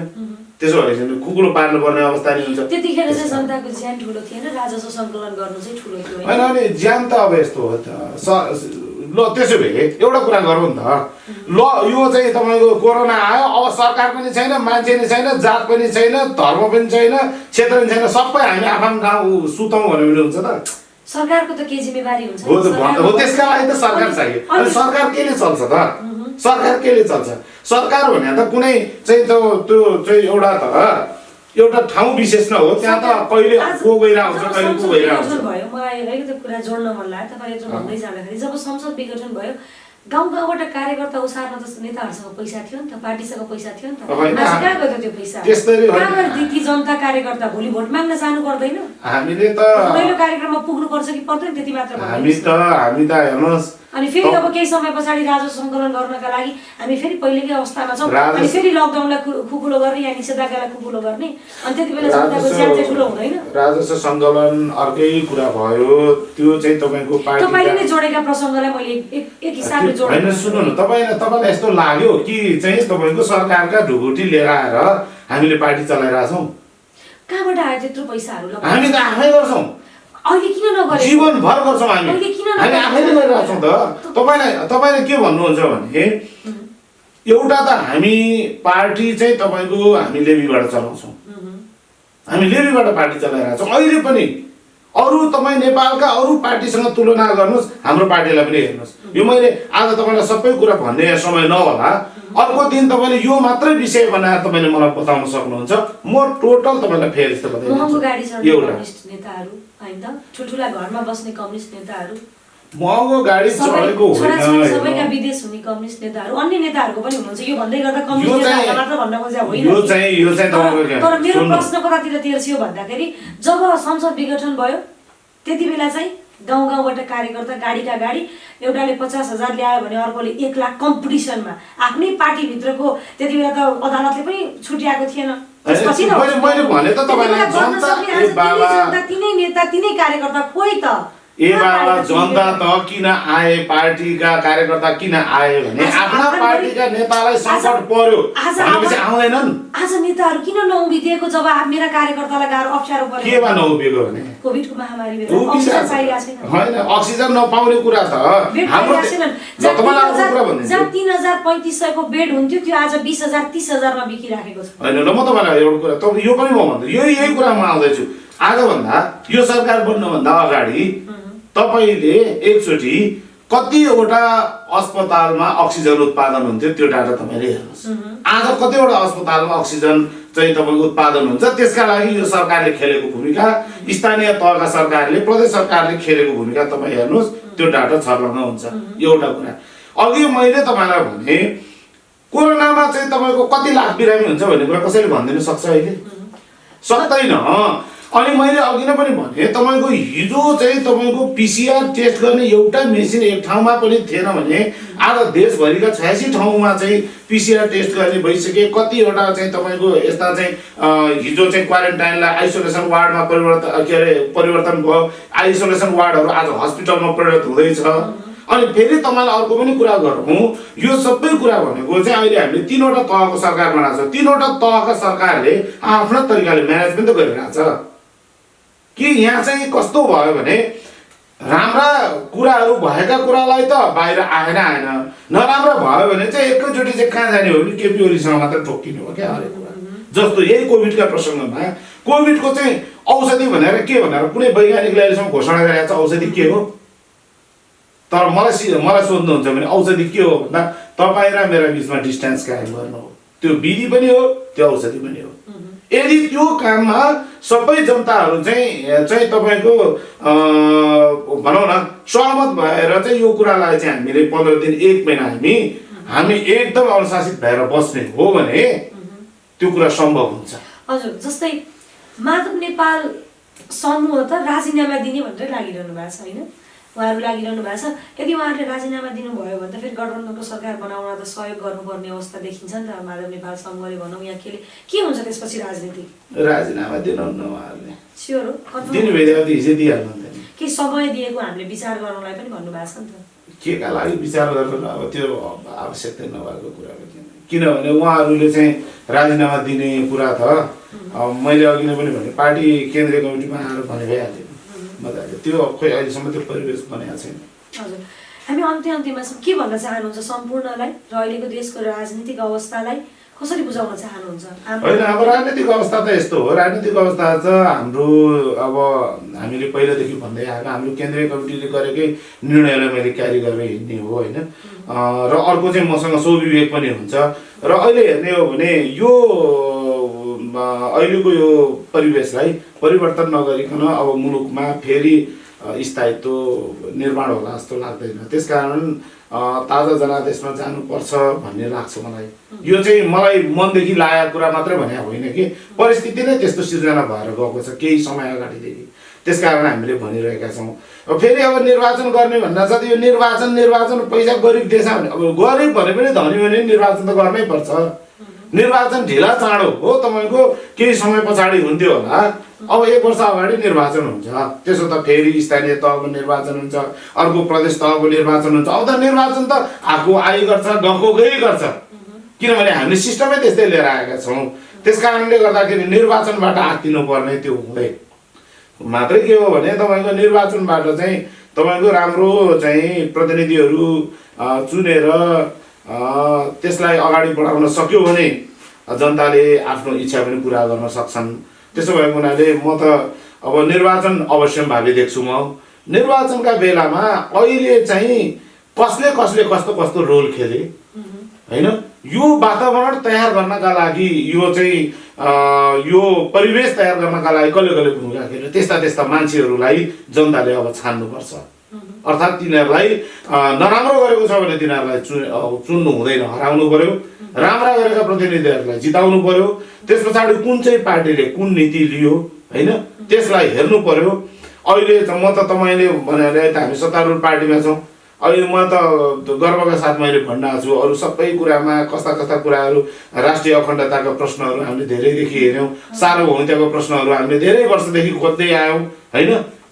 त्यसो भएपछि खुकुलो पार्नुपर्ने अवस्था नि हुन्छ। त्यतिखेर चाहिँ जनताको ज्यान ठुलो थिएन, राजस्व सङ्कलन गर्नु चाहिँ ठुलो थियो होइन। अनि ज्यान त अब यस्तो हो ल, त्यसो भए एउटा कुरा गरौँ नि त, ल यो चाहिँ तपाईँको कोरोना आयो, अब सरकार पनि छैन, मान्छे पनि छैन, जात पनि छैन, धर्म पनि छैन, क्षेत्र पनि छैन, सबै हामी आफ्नो ठाउँ सुतौँ भने पनि हुन्छ त? सरकारको त के जिम्मेवारी हुन्छ? हो, त्यसका लागि त सरकार चाहियो। अनि सरकार केले चल्छ त? सरकार केले चल्छ? सरकार भने त कुनै चाहिँ त्यो चाहिँ एउटा ठाउँ विशेष न हो, त्यहाँ त कहिले को गइरहेको हुन्छ, कहिले को गइरहेको हुन्छ। भयो मलाई अलिकति कुरा जोड्न मन लाग्यो तपाईँले यत्रो भन्दै जाँदाखेरि। जब संसद विघटन भयो, गाउँबाट कार्यकर्ता उसार्न त नेताहरूसँग पैसा थियो नि त, पार्टीसँग पैसा थियो नि त, आज कहाँ गयो त्यो पैसा? ती जनता कार्यकर्ता भोलि भोट माग्न जानु पर्दैन? हामीले त पहिलो कार्यक्रममा पुग्नु पर्छ कि पर्दैन त्यति मात्र हामी त हेर्नुहोस्। अनि फेरि अब केही समय पछाडि राजस्व सङ्कलन गर्नका लागि हामी फेरि पहिलेकै अवस्थामा छौँ, अनि फेरि लकडाउनलाई खुकुलो गर्ने या निषेधाज्ञालाई खुकुलो गर्ने, अनि त्यति बेला जनताको ज्यान चाहिँ ठुलो हुँदैन? राजस्व सङ्कलन अर्कै कुरा भयो, त्यो चाहिँ तपाईँको पार्टी तपाईँले नै जोडेका प्रसङ्गलाई मैले एक हिसाबले जोडेँ। होइन सुन्नु न, तपाईँलाई यस्तो लाग्यो कि चाहिँ तपाईँको सरकारका ढुकुटी लिएर आएर हामीले पार्टी चलाइरहेछौँ? कहाँबाट आयो त्यत्रो पैसाहरू? हामी त आफै गर्छौँ, अहिले किन नगरे? जीवनभर गर्छौँ हामी आफैले गरिरहेछौँ त। तपाईँले के भन्नुहुन्छ भने एउटा त हामी पार्टी चाहिँ तपाईँको हामी लेबीबाट चलाउँछौँ, हामी लेबीबाट पार्टी चलाइरहेको छौँ। अहिले पनि अरू तपाईँ नेपालका अरू पार्टीसँग तुलना गर्नुहोस्, हाम्रो पार्टीलाई पनि हेर्नुहोस्। यो मैले आज तपाईँलाई सबै कुरा भन्ने समय नहोला, अर्को दिन तपाईँले यो मात्रै विषय बनाएर तपाईँले मलाई बताउन सक्नुहुन्छ, म टोटल तपाईँलाई फेरि यस्तो बताइदिन्छु। महँगो गाडी चढ्ने कम्युनिस्ट नेताहरू हैन त, ठुल्ठुला घरमा बस्ने कम्युनिस्ट नेताहरू, महँगो गाडी चढेको होइन, सबैका विदेश हुने कम्युनिस्ट नेताहरू, अन्य नेताहरूको पनि हुनुहुन्छ। यो भन्दै गर्दा कम्युनिस्ट नेताहरू मात्र भन्न खोजेको होइन। यो चाहिँ तर मेरो प्रश्न कतातिर तेर्सियो भन्दाखेरि जब संसद विघटन भयो त्यति बेला चाहिँ गाउँबाट कार्यकर्ता गाडीका गाडी, एउटाले 50,000 ल्यायो भने अर्कोले 1 लाख कम्पिटिसनमा, आफ्नै पार्टीभित्रको। त्यति बेला त अदालतले पनि छुट्याएको थिएन। मैले भने त तपाईँलाई जनता तिनै नेता तिनै कार्यकर्ता कोही त एबाला जनता त किन आए, पार्टीका कार्यकर्ता किन आए भने आफ्ना पार्टीका नेतालाई सङ्कट पर्यो भनेपछि आउँदैनन्। आज नेताहरू किन नउभिदिएको जब मेरा कार्यकर्तालाई गाह्रो अप्ठ्यारो पऱ्यो? केमा नउभिएको भने कोभिडको महामारी बेला अक्सिजन पाइरहेको छैन। होइन, अक्सिजन नपाउने कुरा त हाम्रो तपाईँलाई कुरा भन्नु, जहाँ 3000-3500 को बेड हुन्थ्यो त्यो आज 20,000 30,000 मा बिकिराखेको छ। होइन ल, म तपाईँलाई एउटा कुरा त यो पनि म भन्छु, यही कुरा म आउँदैछु। आजभन्दा यो सरकार बन्नुभन्दा अगाडि तपाईँले एकचोटि कतिवटा अस्पतालमा अक्सिजन उत्पादन हुन्थ्यो त्यो डाटा तपाईँले हेर्नुहोस्। आज कतिवटा अस्पतालमा अक्सिजन चाहिँ तपाईँको उत्पादन हुन्छ, त्यसका लागि यो सरकारले खेलेको भूमिका, स्थानीय तहका सरकारले, प्रदेश सरकारले खेलेको भूमिका तपाईँ हेर्नुहोस्, त्यो डाटा छर्लङ्ग हुन्छ। एउटा कुरा अघि मैले तपाईँलाई भने कोरोनामा चाहिँ तपाईँको कति लाख बिरामी हुन्छ भन्ने कुरा कसैले भनिदिनु सक्छ अहिले? सक्दैन। अनि मैले अघि नै पनि भने तपाईँको हिजो चाहिँ तपाईँको पिसिआर टेस्ट गर्ने एउटा मेसिन एक ठाउँमा पनि थिएन भने आज देशभरिका 86 ठाउँमा चाहिँ पिसिआर टेस्ट गर्ने भइसके। कतिवटा चाहिँ तपाईँको यस्ता चाहिँ हिजो चाहिँ क्वारेन्टाइनलाई आइसोलेसन वार्डमा परिवर्तन भयो, आइसोलेसन वार्डहरू आज हस्पिटलमा परिणत हुँदैछ। अनि फेरि तपाईँलाई अर्को पनि कुरा गरौँ, यो सबै कुरा भनेको चाहिँ अहिले हामीले 3वटा तहको सरकार बनाएको छ। 3वटा तहका सरकारले आफ्नो तरिकाले म्यानेजमेन्ट त गरिरहेछ कि यहाँ चाहिँ कस्तो भयो भने राम्रा कुराहरू भएका कुरालाई त बाहिर आएन, नराम्रा भयो भने चाहिँ एकैचोटि चाहिँ कहाँ जाने हो भने केपी ओलीसँग मात्र ठोक्किनु हो क्या हरेक कुरा। जस्तो यही कोभिडका प्रसङ्गमा कोभिडको चाहिँ औषधि भनेर के भनेर कुनै वैज्ञानिकले अहिलेसम्म घोषणा गरेको छ औषधि के हो? तर मलाई सोध्नुहुन्छ भने औषधि के हो भन्दा तपाईँ र मेरा बिचमा डिस्टेन्स कायम गर्नु हो। त्यो विधि पनि हो, त्यो औषधि पनि हो। यदि त्यो काममा सबै जनताहरू चाहिँ तपाईँको भनौँ न सहमत भएर चाहिँ यो कुरालाई चाहिँ हामीले 15 दिन 1 महिना हामी एकदम अनुशासित भएर बस्ने हो भने त्यो कुरा सम्भव हुन्छ। हजुर, जस्तै माधव नेपाल समूह त राजीनामा दिने भनेर लागिरहनु भएको छ होइन? उहाँहरू लागिरहनु भएको छ। यदि उहाँहरूले राजीनामा दिनुभयो भने त फेरि गठबन्धनको सरकार बनाउन त सहयोग गर्नुपर्ने अवस्था देखिन्छ नि त। माधव नेपाल समूहले भनौँ या के हुन्छ त्यसपछि राजनीति? राजीनामा दिनुहुन्न उहाँहरूले। स्योर हो? दिनु भएदेखि हिजो दिइहाल्नुहुन्थ्यो नि। के समय दिएको हामीले विचार गर्नलाई पनि भन्नुभएको छ नि त। के का लागि विचार गर्नु? अब त्यो आवश्यकता नभएको कुरा हो। किनभने उहाँहरूले चाहिँ राजीनामा दिने कुरा त मैले अघि नै पनि भने पार्टी केन्द्रीय कमिटीमा आएर भने भइहाल्यो मजाले। त्यो खोइ अहिलेसम्म त्यो परिवेश बनेको छैन। हजुर, हामी अन्त्यमा के भन्न चाहनुहुन्छ सम्पूर्णलाई र अहिलेको देशको राजनीतिक अवस्थालाई कसरी बुझाउन चाहनुहुन्छ? होइन, अब राजनीतिक अवस्था त यस्तो हो। राजनीतिक अवस्था त हाम्रो अब हामीले पहिलादेखि भन्दै आएको हाम्रो केन्द्रीय कमिटीले गरेकै निर्णयलाई मैले क्यारी गरेर हिँड्ने हो होइन। र अर्को चाहिँ मसँग स्वविवेक पनि हुन्छ। र अहिले हेर्ने हो भने यो अहिलेको यो परिवेशलाई परिवर्तन नगरिकन अब मुलुकमा फेरि स्थायित्व निर्माण होला जस्तो लाग्दैन। त्यसकारण ताजा जनादेशमा जानुपर्छ भन्ने लाग्छ मलाई। यो चाहिँ मलाई मनदेखि लागेको कुरा मात्रै भने होइन कि परिस्थिति नै त्यस्तो सिर्जना भएर गएको छ केही समय अगाडिदेखि। त्यसकारण हामीले भनिरहेका छौँ। अब फेरि अब निर्वाचन गर्ने भन्दा चाहिँ यो निर्वाचन पैसा गरिब देश भने अब गरिब भने पनि धनी भने निर्वाचन त गर्नै पर्छ। निर्वाचन ढिला चाँडो हो तपाईँको केही समय पछाडि हुन्थ्यो होला, अब 1 वर्ष अगाडि निर्वाचन हुन्छ। त्यसो त फेरि स्थानीय तहको निर्वाचन हुन्छ, अर्को प्रदेश तहको निर्वाचन हुन्छ। अब त निर्वाचन त आएको आइ गर्छ, गएको गई गर्छ। किनभने हामीले सिस्टमै त्यस्तै लिएर आएका छौँ। त्यस कारणले गर्दाखेरि निर्वाचनबाट आत्तिनु पर्ने त्यो हुँदैन। मात्रै के हो भने तपाईँको निर्वाचनबाट चाहिँ तपाईँको राम्रो चाहिँ प्रतिनिधिहरू चुनेर त्यसलाई अगाडि बढाउन सक्यो भने जनताले आफ्नो इच्छा पनि पुरा गर्न सक्छन्। त्यसो भएको हुनाले म त अब निर्वाचन अवश्य भावी देख्छु। म निर्वाचनका बेलामा अहिले चाहिँ कसले कस्तो रोल खेले होइन, यो वातावरण तयार गर्नका लागि यो चाहिँ यो परिवेश तयार गर्नका लागि कसले भूमिका खेल्यो त्यस्ता मान्छेहरूलाई जनताले अब छान्नुपर्छ। अर्थात् तिनीहरूलाई नराम्रो गरेको छ भने तिनीहरूलाई चुन्नु हुँदैन, हराउनु पर्यो। राम्रा गरेका प्रतिनिधिहरूलाई जिताउनु पर्यो। त्यस पछाडि कुन चाहिँ पार्टीले कुन नीति लियो होइन त्यसलाई हेर्नु पर्यो। अहिले म त तपाईँले भने हामी सत्तारूढ पार्टीमा छौँ। अहिले म त गर्वका साथ मैले भन्न छु अरू सबै कुरामा कस्ता कुराहरू राष्ट्रिय अखण्डताका प्रश्नहरू हामीले धेरैदेखि हेऱ्यौँ। सार्वभौमिकताको प्रश्नहरू हामीले धेरै वर्षदेखि खोज्दै आयौँ होइन।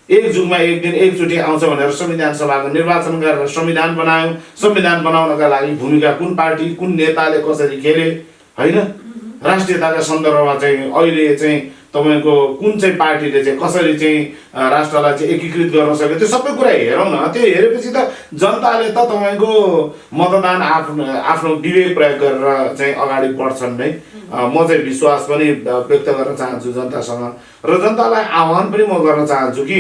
एक जुगमा एक दिन एकचोटि आउँछ भनेर संविधान सभाको निर्वाचन गरेर संविधान बनायो। संविधान बनाउनका लागि भूमिका कुन पार्टी कुन नेताले कसरी खेले होइन, राष्ट्रियताका सन्दर्भमा चाहिँ अहिले चाहिँ तपाईँको कुन चाहिँ पार्टीले चाहिँ कसरी चाहिँ राष्ट्रलाई चाहिँ एकीकृत गर्न सक्यो, त्यो सबै कुरा हेरौँ न। त्यो हेरेपछि त जनताले त तपाईँको मतदान आफ्नो विवेक प्रयोग गरेर चाहिँ अगाडि बढ्छन् नै। म चाहिँ विश्वास पनि व्यक्त गर्न चाहन्छु जनतासँग र जनतालाई आह्वान पनि म गर्न चाहन्छु कि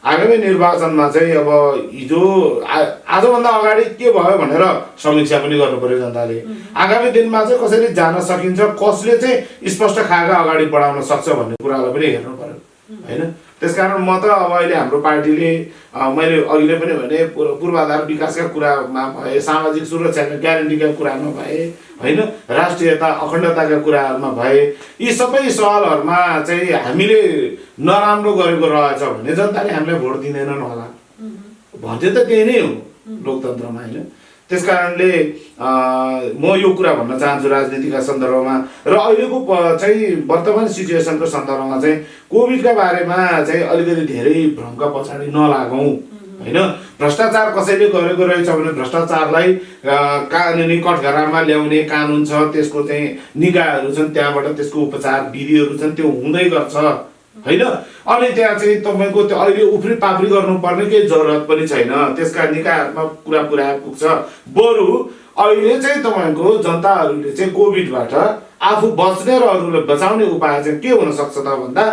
आगामी निर्वाचनमा चाहिँ अब हिजो आजभन्दा अगाडि के भयो भनेर समीक्षा पनि गर्नु पर्यो जनताले। आगामी दिनमा चाहिँ कसरी जान सकिन्छ, कसले चाहिँ स्पष्ट खाका अगाडि बढाउन सक्छ भन्ने कुरालाई पनि हेर्नु पर्यो होइन। त्यसकारण म त अब अहिले हाम्रो पार्टीले मैले अघिले पनि भने पूर्वाधार विकासका कुरामा भए, सामाजिक सुरक्षाका ग्यारेन्टीका कुरामा भए होइन, राष्ट्रियता अखण्डताका कुराहरूमा भए, यी सबै सवालहरूमा चाहिँ हामीले नराम्रो गरेको रहेछ भने जनताले हामीलाई भोट दिँदैनन् होला भन्ने त त्यही नै हो लोकतन्त्रमा होइन। त्यस कारणले म यो कुरा भन्न चाहन्छु राजनीतिका सन्दर्भमा र अहिलेको चाहिँ वर्तमान सिचुएसनको सन्दर्भमा चाहिँ कोभिडका बारेमा चाहिँ अलिकति धेरै भ्रमका पछाडि नलागौँ होइन। भ्रष्टाचार कसैले गरेको रहेछ भने भ्रष्टाचारलाई कानुनी कठघरामा ल्याउने कानुन छ, त्यसको चाहिँ निकायहरू छन्, त्यहाँबाट त्यसको उपचार विधिहरू छन्, त्यो हुँदै गर्छ होइन। अनि त्यहाँ चाहिँ तपाईँको त्यो अहिले उफ्री पाफ्री गर्नुपर्ने केही जरुरत पनि छैन, त्यसका निकायहरूमा कुरा पुऱ्याए पुग्छ। बरु अहिले चाहिँ तपाईँको जनताहरूले चाहिँ कोभिडबाट आफू बच्ने र अरूलाई बचाउने उपाय चाहिँ के हुन सक्छ त भन्दा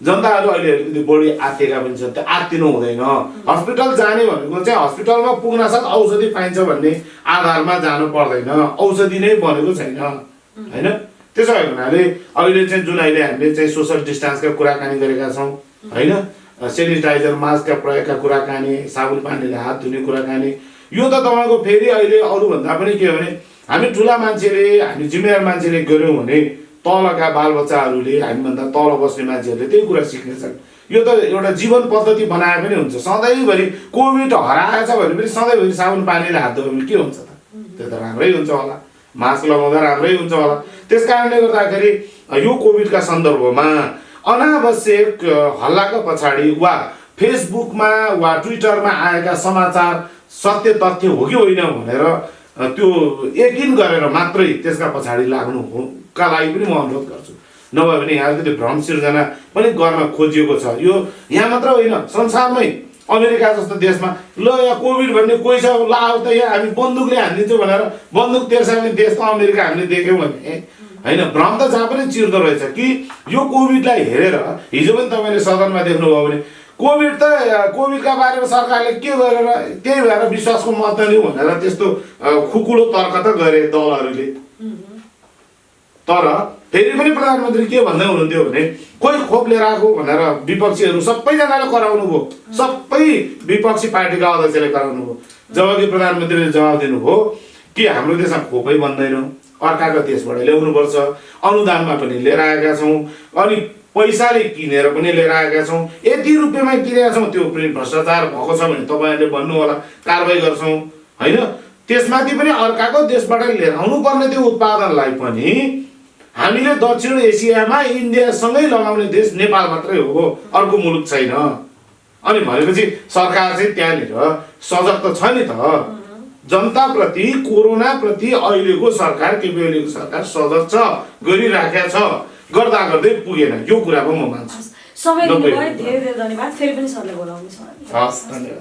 जनताहरू अहिले अलिकति बढी आत्तिएका पनि छन्। त्यो आत्तिनु हुँदैन। हस्पिटल जाने भनेको चाहिँ हस्पिटलमा पुग्न साथ औषधि पाइन्छ भन्ने आधारमा जानु पर्दैन, औषधि नै बनेको छैन होइन। त्यसो भएको हुनाले अहिले चाहिँ जुन अहिले हामीले चाहिँ सोसल डिस्टेन्सका कुराकानी गरेका छौँ होइन, सेनिटाइजर मास्कका प्रयोगका कुराकानी, साबुन पानीले हात धुने कुराकानी, यो त तपाईँको फेरि अहिले अरूभन्दा पनि के हो भने हामी ठुला मान्छेले, हामी जिम्मेवार मान्छेले गऱ्यौँ भने तलका बालबच्चाहरूले, हामीभन्दा तल बस्ने मान्छेहरूले त्यही कुरा सिक्नेछन्। यो त एउटा जीवन पद्धति बनाए पनि हुन्छ। सधैँभरि कोभिड हराएछ भने पनि सधैँभरि साबुन पानीले हात धुयो भने के हुन्छ त? त्यो त राम्रै हुन्छ होला, मास्क लगाउँदा राम्रै हुन्छ होला। त्यस कारणले गर्दाखेरि यो कोभिडका सन्दर्भमा अनावश्यक हल्लाका पछाडि वा फेसबुकमा वा ट्विटरमा आएका समाचार सत्य तथ्य हो कि होइन भनेर त्यो यकिन गरेर मात्रै त्यसका पछाडि लाग्नुका लागि पनि म अनुरोध गर्छु। नभए भने यहाँ अलिकति भ्रम सिर्जना पनि गर्न खोजिएको छ। यो यहाँ मात्र होइन, संसारमै अमेरिका जस्तो देशमा ल यहाँ कोभिड भन्ने कोही छ, ल आऊ त यहाँ हामी बन्दुकले हानिदिन्छौँ भनेर बन्दुक तेर्साउने देश त अमेरिका हामीले देख्यौँ भने होइन। भ्रम त जहाँ पनि चिर्दो रहेछ कि यो कोभिडलाई हेरेर हिजो पनि तपाईँले सदनमा देख्नुभयो भने कोभिडका बारेमा सरकारले के गरेर त्यही भएर विश्वासको मत दिउँ भनेर त्यस्तो खुकुलो तर्क त गरे दलहरूले। तर फेरि पनि प्रधानमन्त्री के भन्दै हुनुहुन्थ्यो भने कोही खोप लिएर आएको भनेर विपक्षीहरू सबैजनाले कराउनु भयो, सबै विपक्षी पार्टीका अध्यक्षले कराउनु भयो। जबकि प्रधानमन्त्रीले जवाब दिनुभयो कि हाम्रो देशमा खोपै बन्दैन, अर्काको देशबाट ल्याउनुपर्छ, अनुदानमा पनि लिएर आएका छौँ, अनि पैसाले किनेर पनि लिएर आएका छौँ, यति रुपियाँमा किनेका छौँ, त्यो पनि भ्रष्टाचार भएको छ भने तपाईँहरूले भन्नु होला, कारबाही गर्छौँ होइन। त्यसमाथि पनि अर्काको देशबाट लिएर आउनु पर्ने त्यो उत्पादनलाई पनि हामीले दक्षिण एसियामा इन्डियासँगै लगाउने देश नेपाल मात्रै हो, अर्को मुलुक छैन। अनि भनेपछि सरकार चाहिँ त्यहाँनिर सजग त छ नि त, जनताप्रति कोरोनाप्रति अहिलेको सरकार, केपी ओलीको सरकार सजग छ, गरिराखेका छ, गर्दा गर्दै पुगेन, यो कुराको म मान्छु। समय दिनुभयो, धेरै धेरै धन्यवाद। फेरि पनि सरले बोलाउनु छ। हस्, धन्यवाद।